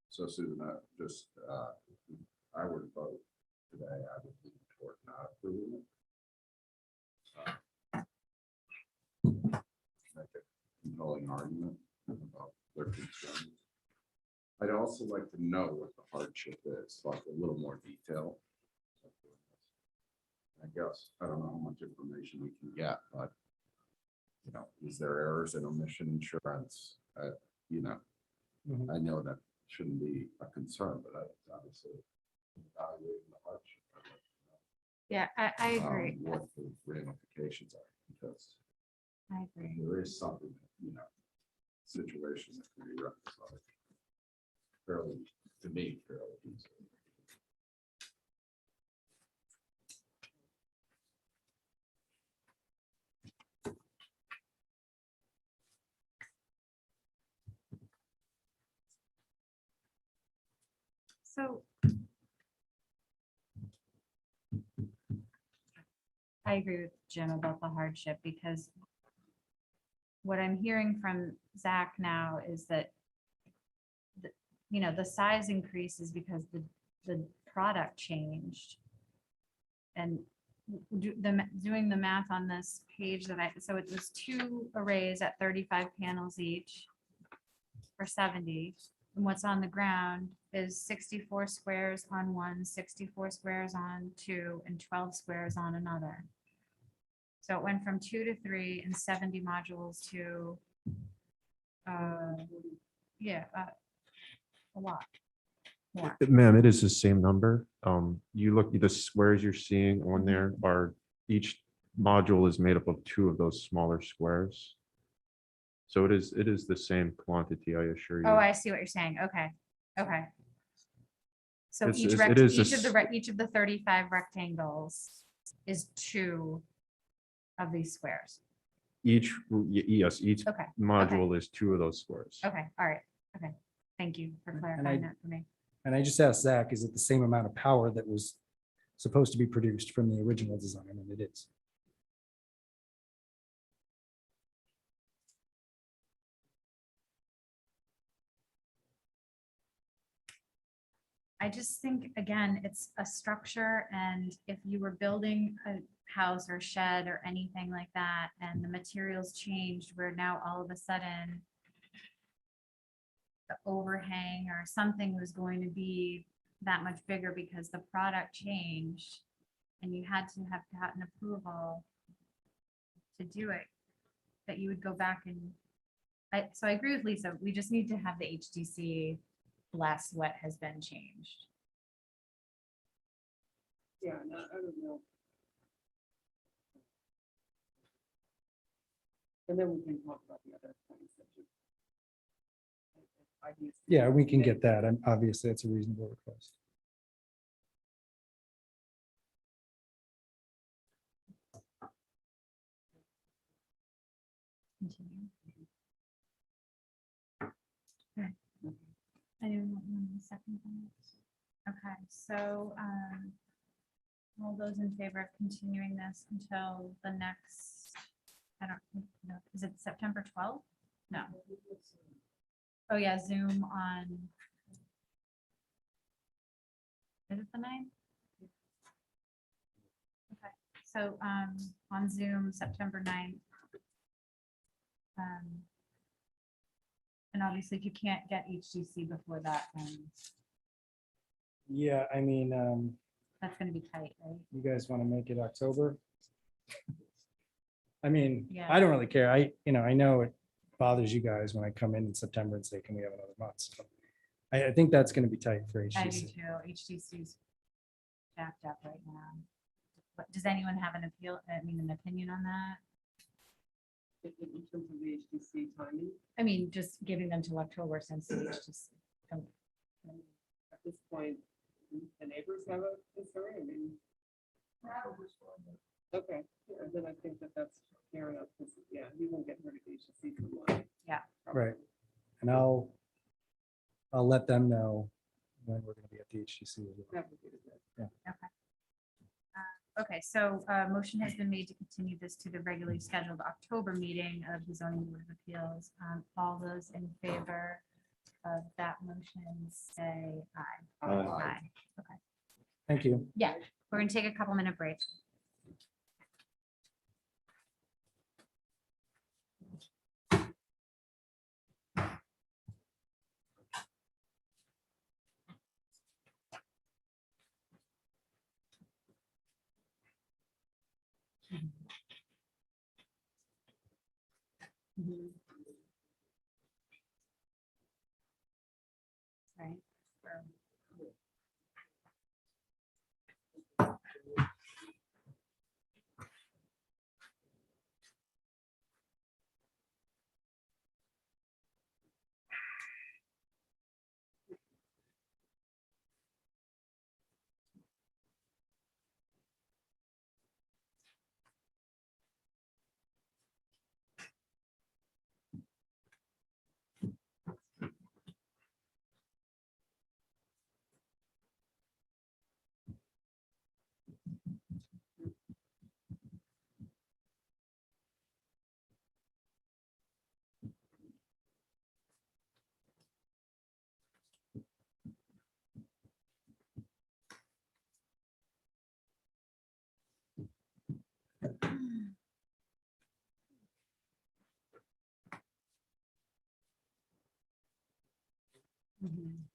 So Susan, I would vote today, I would lean toward not approving it. Make a compelling argument about their concerns. I'd also like to know what the hardship is, like a little more detail. I guess, I don't know how much information we can get, but you know, is there errors in omission insurance? You know, I know that shouldn't be a concern, but it's obviously evaluating the hardship. I'd like to know, Yeah, I agree. What the ramifications are, because I agree. there is something, that, you know, situations that can be reconciled fairly, to me, fairly easily. So I agree with Jim about the hardship, because what I'm hearing from Zach now is that you know, the size increases because the product changed. And doing the math on this page so it was 2 arrays at 35 panels each for 70. And what's on the ground is 64 squares on one, 64 squares on two, and 12 squares on another. So it went from 2 to 3 and 70 modules to, a lot more. Ma'am, it is the same number. You look, the squares you're seeing on there are, each module is made up of 2 of those smaller squares. So it is the same quantity, I assure you. Oh, I see what you're saying. Okay, okay. So It's- each it's- it is each of the 35 rectangles is 2 of these squares. Yes, each Okay, module is 2 of those squares. okay, all right, okay. Thank you for clarifying that for me. And I just asked Zach, is it the same amount of power that was supposed to be produced from the original design? And it is. I just think, again, it's a structure, and if you were building a house or shed or anything like that, and the materials changed, where now all of a sudden the overhang or something was going to be that much bigger because the product changed, and you had to have gotten approval to do it, that you would go back and, so I agree with Lisa, we just need to have the HDC bless what has been changed. Yeah, no, I don't know. And then we can talk about the other things that you. ideas. Yeah, we can get that. And obviously, it's a reasonable request. Continue. Okay. Anyone want a second on this? Okay, so all those in favor of continuing this until the next, I don't know, is it September 12th? No. Oh yeah, Zoom on. Is it the 9th? Okay, so on Zoom, September 9th. And obviously, if you can't get HGC before that, then Yeah, I mean, that's gonna be tight, right? you guys want to make it October? I mean, Yeah. I don't really care. I know it bothers you guys when I come in September and say, can we have another month? So I think that's going to be tight for I do HTC. too. HTC's jacked up right now. But does anyone have an an opinion on that? In terms of the HTC timing, I mean, just giving them till October since the HTC. at this point, the neighbors have a concern, I mean. Okay, yeah, then I think that that's fair enough, because, yeah, you won't get rid of HTC for one. Yeah. Right. And I'll let them know when we're going to be at the HTC. as well. That would be good. Okay, so motion has been made to continue this to the regularly scheduled October meeting of the zoning board of appeals. All those in favor of that motion, say aye. Aye. Okay, Thank you. yeah, we're gonna take a couple minute break. Right. Mhm.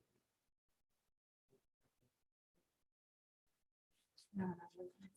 No, no, no.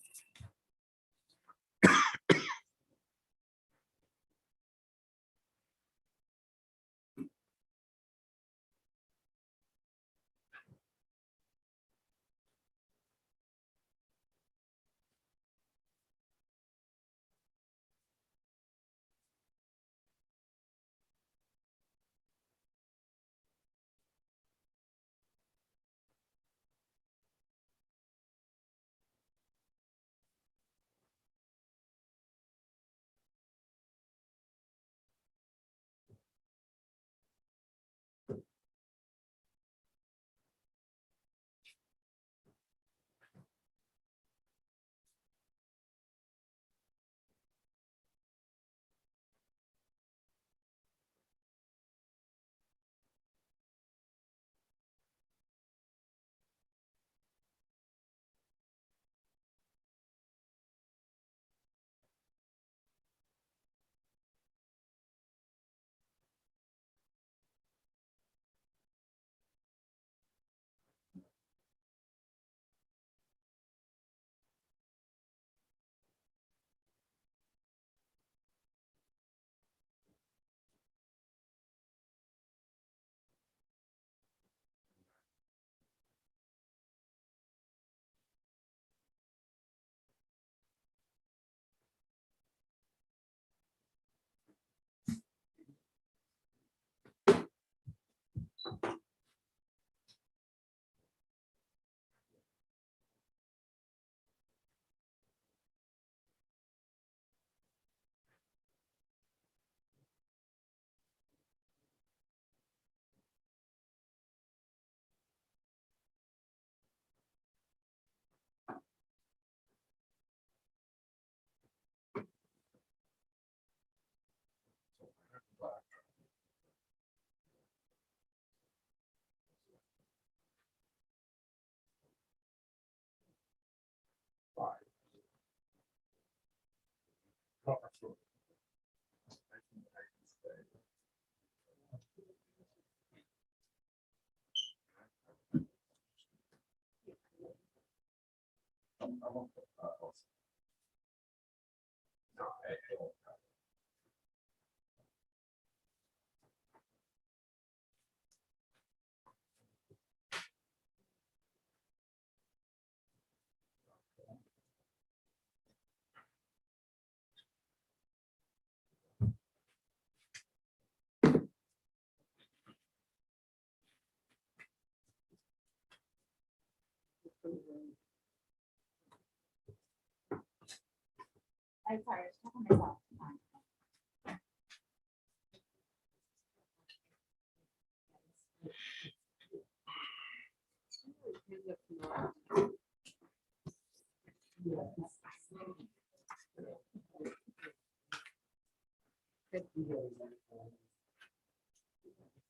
I'm sorry, I was talking to myself.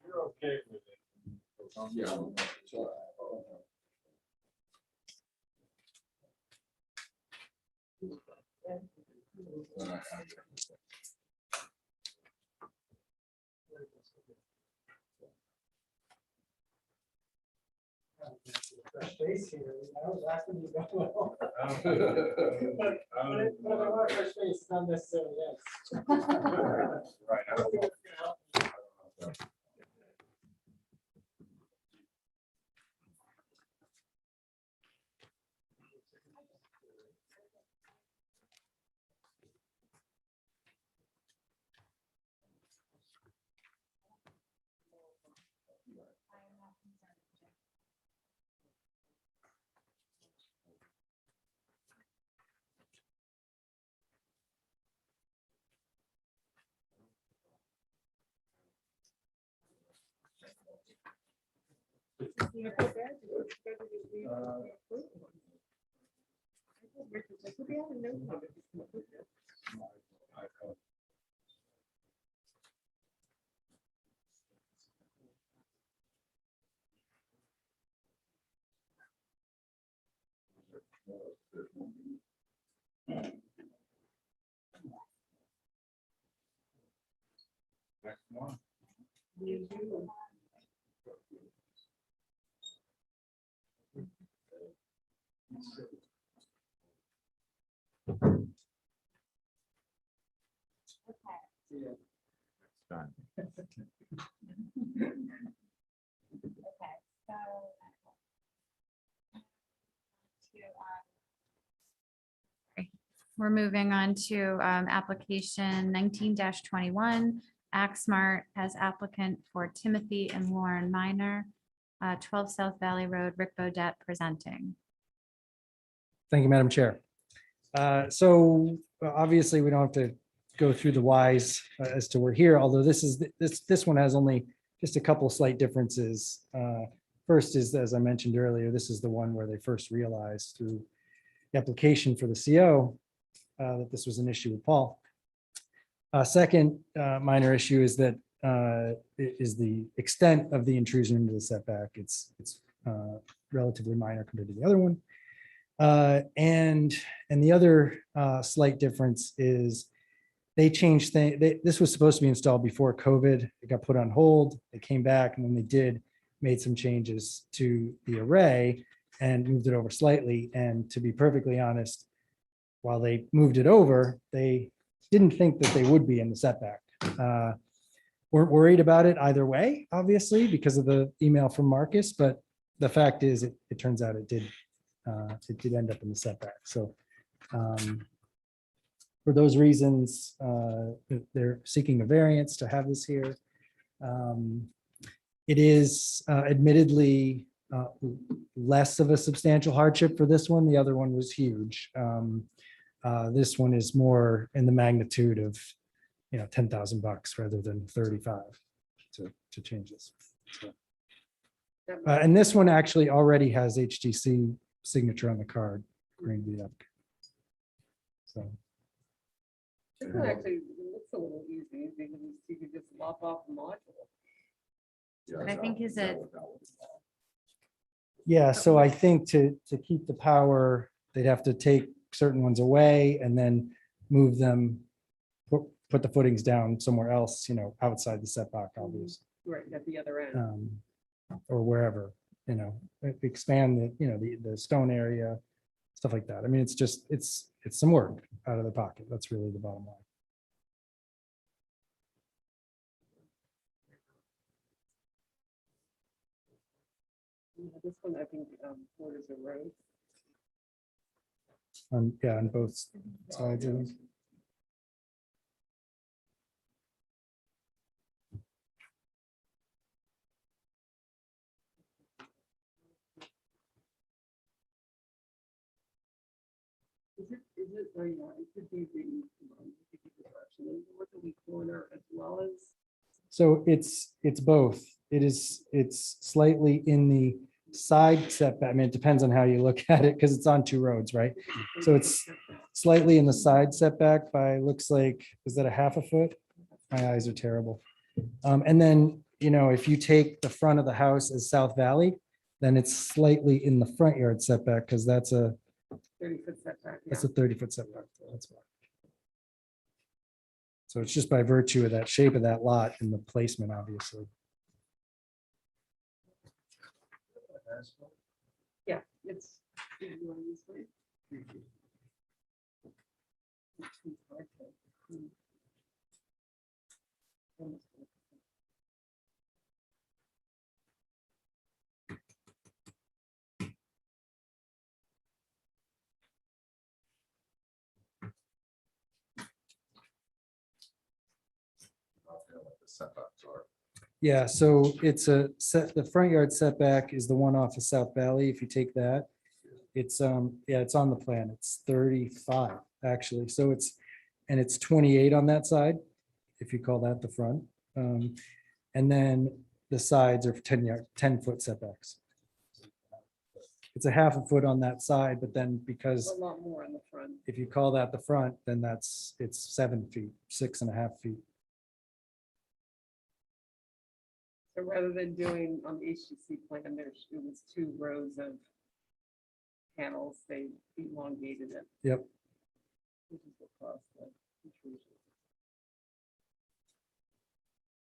You're okay with it. Yeah. Fresh face here. I was asking you to go. But I if I want a fresh face, it's not necessarily, yes. Right. I don't know. Next one. Done. We're moving on to application 19-21, Axmart as applicant for Timothy and Lauren Minor, 12 South Valley Road, Rick Bodett presenting. Thank you, Madam Chair. So obviously, we don't have to go through the whys as to we're here, although this one has only just a couple of slight differences. First is, as I mentioned earlier, this is the one where they first realized through the application for the CO that this was an issue with Paul. Second minor issue is that is the extent of the intrusion into the setback. It's relatively minor compared to the other one. And the other slight difference is they changed things. This was supposed to be installed before COVID. It got put on hold. They came back, and when they did, made some changes to the array and moved it over slightly. And to be perfectly honest, while they moved it over, they didn't think that they would be in the setback. Weren't worried about it either way, obviously, because of the email from Marcus, but the fact is, it turns out it did end up in the setback. So for those reasons, they're seeking a variance to have this here. It is admittedly less of a substantial hardship for this one. The other one was huge. This one is more in the magnitude of, $10,000 rather than 35 to change this. So, and this one actually already has HTC signature on the card. According to the applicant. So. This one actually looks a little easy because you could just lop off the module. But I think is it, Yeah, so I think to keep the power, they'd have to take certain ones away and then move them, put the footings down somewhere else, outside the setback, obviously. Right, at the other end. Or wherever, expand the stone area, stuff like that. I mean, it's some work out of the pocket. That's really the bottom line. Yeah, this one, I think, borders a road. Yeah, on both sides of it. Oh, yeah, it could be the, it could be the direction, and northerly corner as well as. So it's both. It's slightly in the side setback. I mean, it depends on how you look at it because it's on two roads, right? So it's slightly in the side setback by, looks like, is that a half a foot? My eyes are terrible. And then, you know, if you take the front of the house as South Valley, then it's slightly in the front yard setback because that's a 30-foot setback. That's a 30-foot setback. That's why. So it's just by virtue of that shape of that lot and the placement, obviously. Yeah, it's. Yeah, you want to use it? The setbacks are. Yeah, so it's a set, the front yard setback is the one off of South Valley. If you take that, it's, yeah, it's on the plan. It's 35, actually. So it's, and it's 28 on that side, if you call that the front. And then the sides are 10-foot setbacks. It's a half a foot on that side, but then because A lot more in the front. if you call that the front, then it's 7 feet, 6.5 feet. So rather than doing on the HGC plan, there's, it was 2 rows of panels, they elongated it. Yep. Which is what caused the intrusion.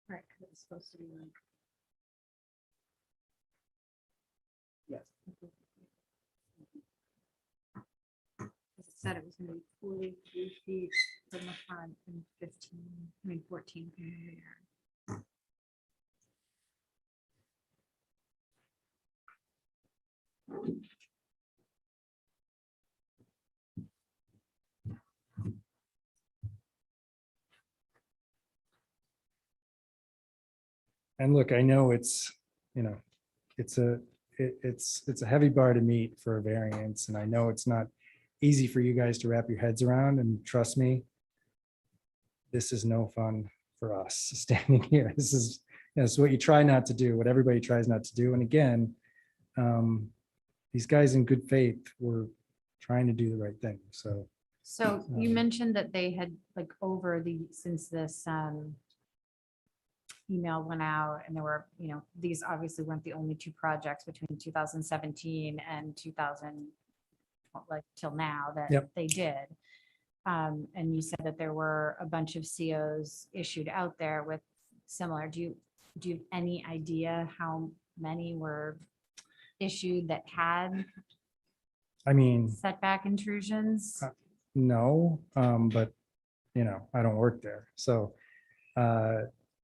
Right, 'cause it was supposed to be like. Yes. It said it was gonna be 43 feet from the front and 14 from the rear. And look, I know it's, you know, it's a heavy bar to meet for a variance, and I know it's not easy for you guys to wrap your heads around, and trust me, this is no fun for us standing here. This is, you know, it's what you try not to do, what everybody tries not to do. And again, these guys in good faith were trying to do the right thing. So So you mentioned that they had like over since this email went out, and there were, you know, these obviously weren't the only 2 projects between 2017 and 2000, like till now that Yep. they did. And you said that there were a bunch of COs issued out there with similar, do you have any idea how many were issued that had I mean, setback intrusions? no, but you know, I don't work there. So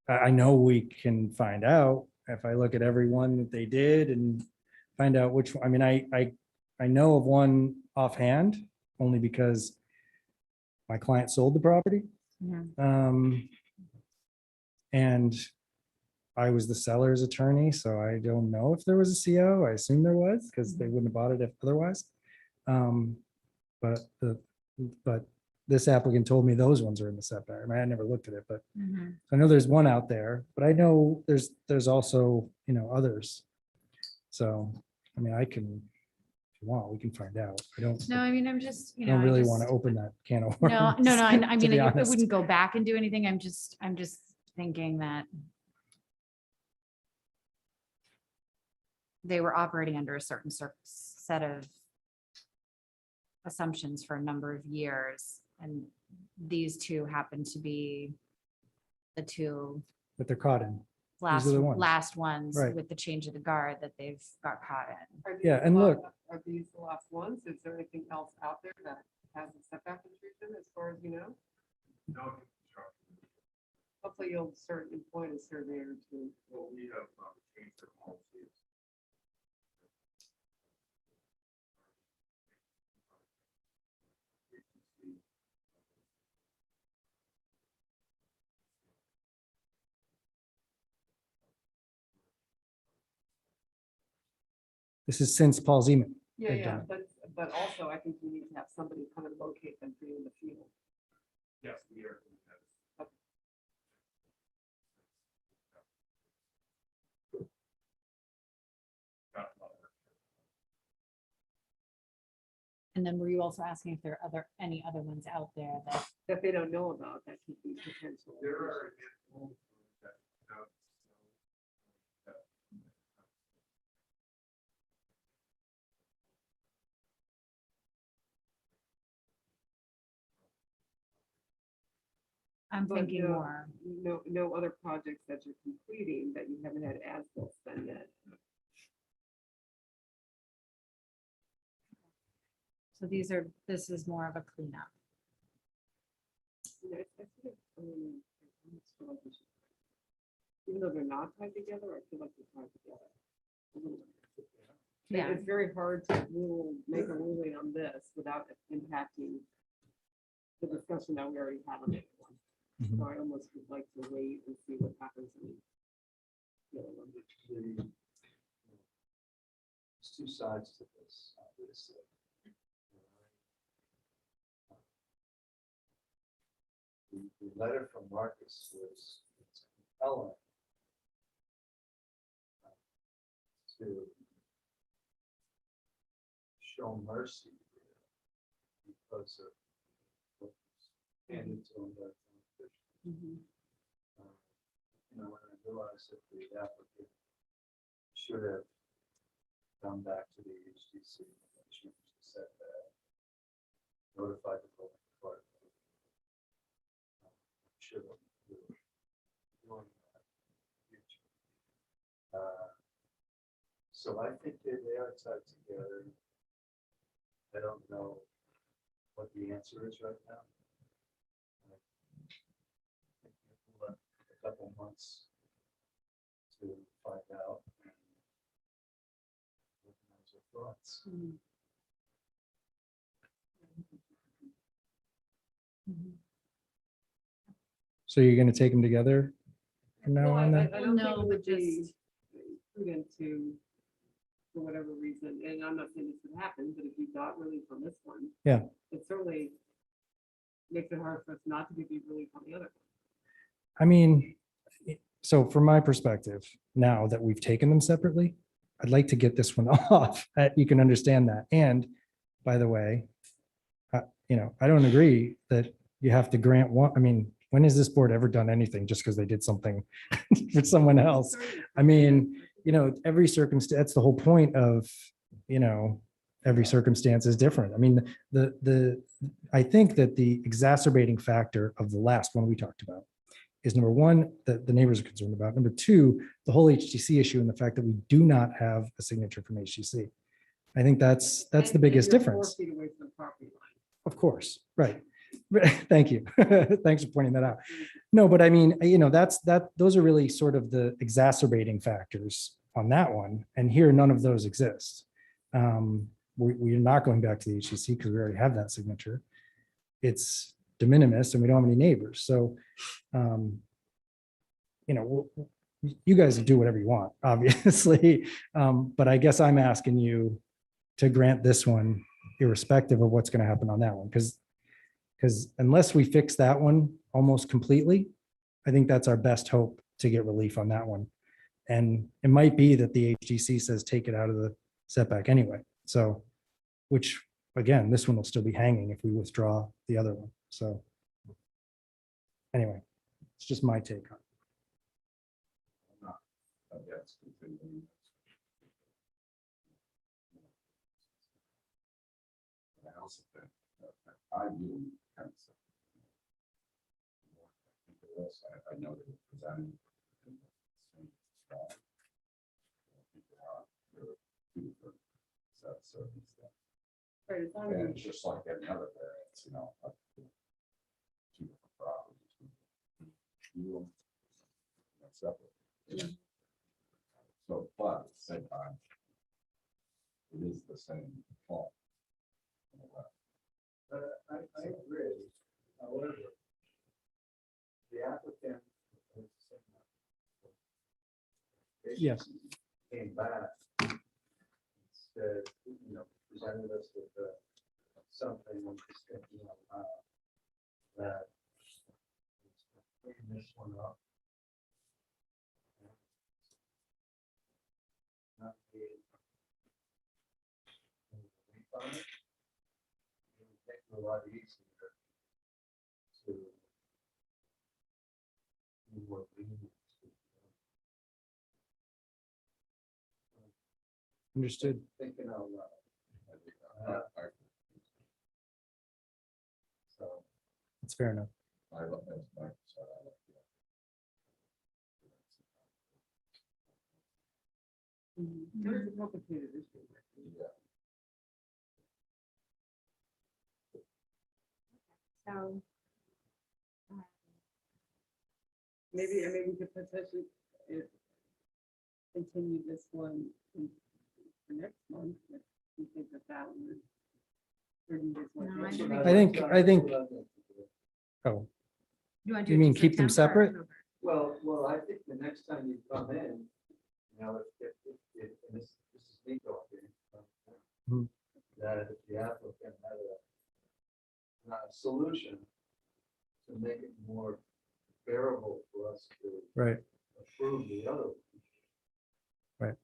I know we can find out if I look at every one that they did and find out which, I mean, I know of one offhand, only because my client sold the property. Mhm. And I was the seller's attorney, so I don't know if there was a CO. I assume there was, because they wouldn't have bought it if otherwise. But this applicant told me those ones are in the setback. I mean, I never looked at it, but Mhm. I know there's one out there, but I know there's also, you know, others. So, I mean, I can, if you want, we can find out. I don't, No, I mean, I'm just, you I know. don't I really just- want to open that can of No, worms. I to mean, be it honest. wouldn't go back and do anything. I'm just thinking that they were operating under a certain set of assumptions for a number of years, and these 2 happen to be the 2 That they're caught in. last the ones. last ones Right. with the change of the guard that they've got caught in. Are these Yeah, the and la- look- Are these the last ones? Is there anything else out there that has a setback intrusion as far as you know? Hopefully you'll start employing a surveyor to. Well, we have changed the policies. This is since Paul Zeman. Yeah, They've yeah, done it. but also I think we need to have somebody come and locate them for you in the field. Yes, we are. And then were you also asking if there are any other ones out there that, That they don't know about, that could be potential. There are. a handful that don't know. I'm But thinking no- more, No other projects that you're completing that you haven't had as-built done yet. so this is more of a cleanup. Yeah, I feel like, I almost feel like we should- Even though they're not tied together, I feel like they're tied together. a little bit. Yeah. It's very hard to make a ruling on this without impacting the discussion that we already had on the other one. Mhm. So I almost would like to wait and see what happens. The other one. There's two sides to this, obviously. The letter from Marcus was compelling to show mercy because of what was handed to him by the officials. When I realized that the applicant should have come back to the HDC and changed the setback, notified the building department. Should have. Doing that in the future. So I think that they are tied together. I don't know what the answer is right now. I think we'll have a couple months to find out. And organize our thoughts. So you're gonna take them together from now Well, on then? I don't No, think it would but be prudent to, for whatever reason, and I'm not saying this would happen, but if you got relief on this one. Yeah. It certainly makes it hard for us not to give you relief on the other. I mean, so from my perspective, now that we've taken them separately, I'd like to get this one off. You can understand that. And by the way, I don't agree that you have to grant one. I mean, when has this board ever done anything just because they did something for someone else? I mean, every circumstance, that's the whole point of, every circumstance is different. I mean, I think that the exacerbating factor of the last one we talked about is number one, that the neighbors are concerned about. Number two, the whole HTC issue and the fact that we do not have a signature from HTC. I think that's the biggest You're 4 difference. feet away from the property line. Of course, right. Thank you. Thanks for pointing that out. No, but I mean, those are really sort of the exacerbating factors on that one. And here, none of those exist. We're not going back to the HTC because we already have that signature. It's de minimis and we don't have any neighbors. So, you guys do whatever you want, obviously. But I guess I'm asking you to grant this one irrespective of what's going to happen on that one. Because unless we fix that one almost completely, I think that's our best hope to get relief on that one. And it might be that the HGC says take it out of the setback anyway. So, which again, this one will still be hanging if we withdraw the other one. So anyway, it's just my take on it. Against continuing. I also think that I do kind of. I know that it's presented. in the same style. There are two different sets of circumstances. Right, as long as And you- it's just like any other variance, up to two different properties. Separate. So, but at the same time, it is the same fault. I agree, however, the applicant. Yes. Came back. and Said, presented us with something, I'm just thinking out loud, that clean this one up. Not be on it. It would make it a lot easier to do what we need to. Understood. Thinking out loud. So. That's fair enough. I love that. There's a complicated issue. So. Maybe, I mean, we could potentially continue this one for next month, if you think that one. Or you just want No, I to- think Oh, You want to You do it mean to keep them September or separate? October? Well, I think the next time you come in, you know, if, and this is me talking. Hmm. That if the applicant had a solution to make it more bearable for us to right. approve the other one. Right.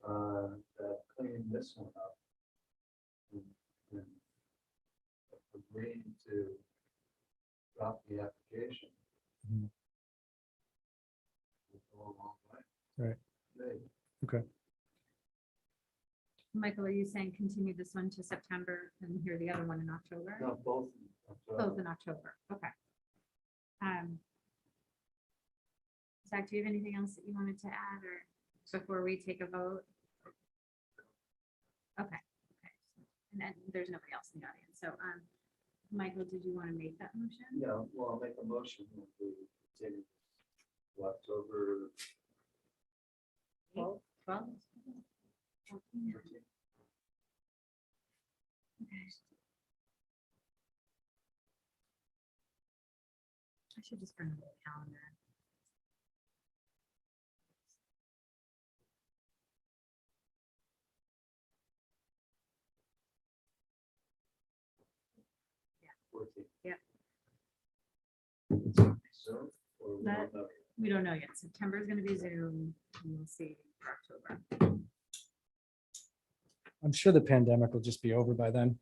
That clean this one up. And agreeing to drop the application. Mhm. Will go a long way. Right. Maybe. Michael, are you saying continue this one to September and hear the other one in October? No, both. Both in October, okay. Zach, do you have anything else that you wanted to add or before we take a vote? Okay. And then there's nobody else in the audience. So, Michael, did you want to make that motion? Yeah, well, I'll make a motion that we continue to October. 12? I should just bring the calendar. Yep. So, or we That- don't know. We don't know yet. September is going to be Zoom. And we'll see for October. I'm sure the pandemic will just be over by then.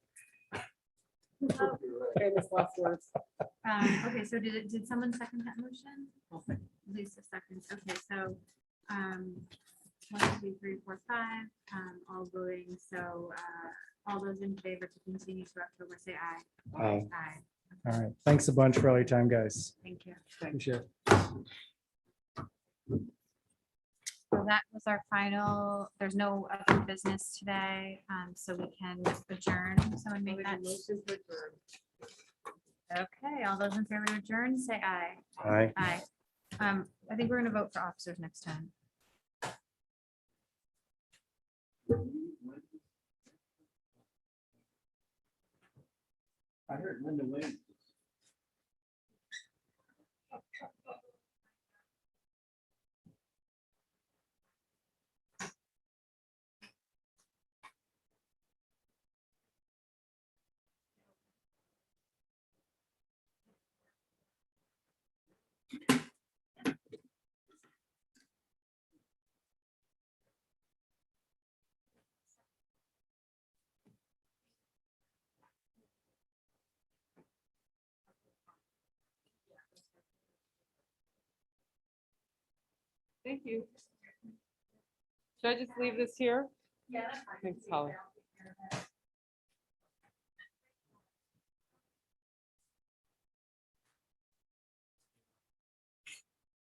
Famous last words. Okay, so did someone second that motion? Lisa seconds. Okay, so 1, 2, 3, 4, 5, all voting. So all those in favor to continue to October, say aye. Aye. Aye. All right. Thanks a bunch for all your time, guys. Thank you. Appreciate it. So that was our final, there's no other business today, so we can adjourn. Someone make that. Motion to adjourn. Okay, all those in favor to adjourn, say aye. Aye. Aye. I think we're gonna vote for officers next time. I heard Linda Williams. Thank you. Should I just leave this here? Yeah. Thanks, Holly.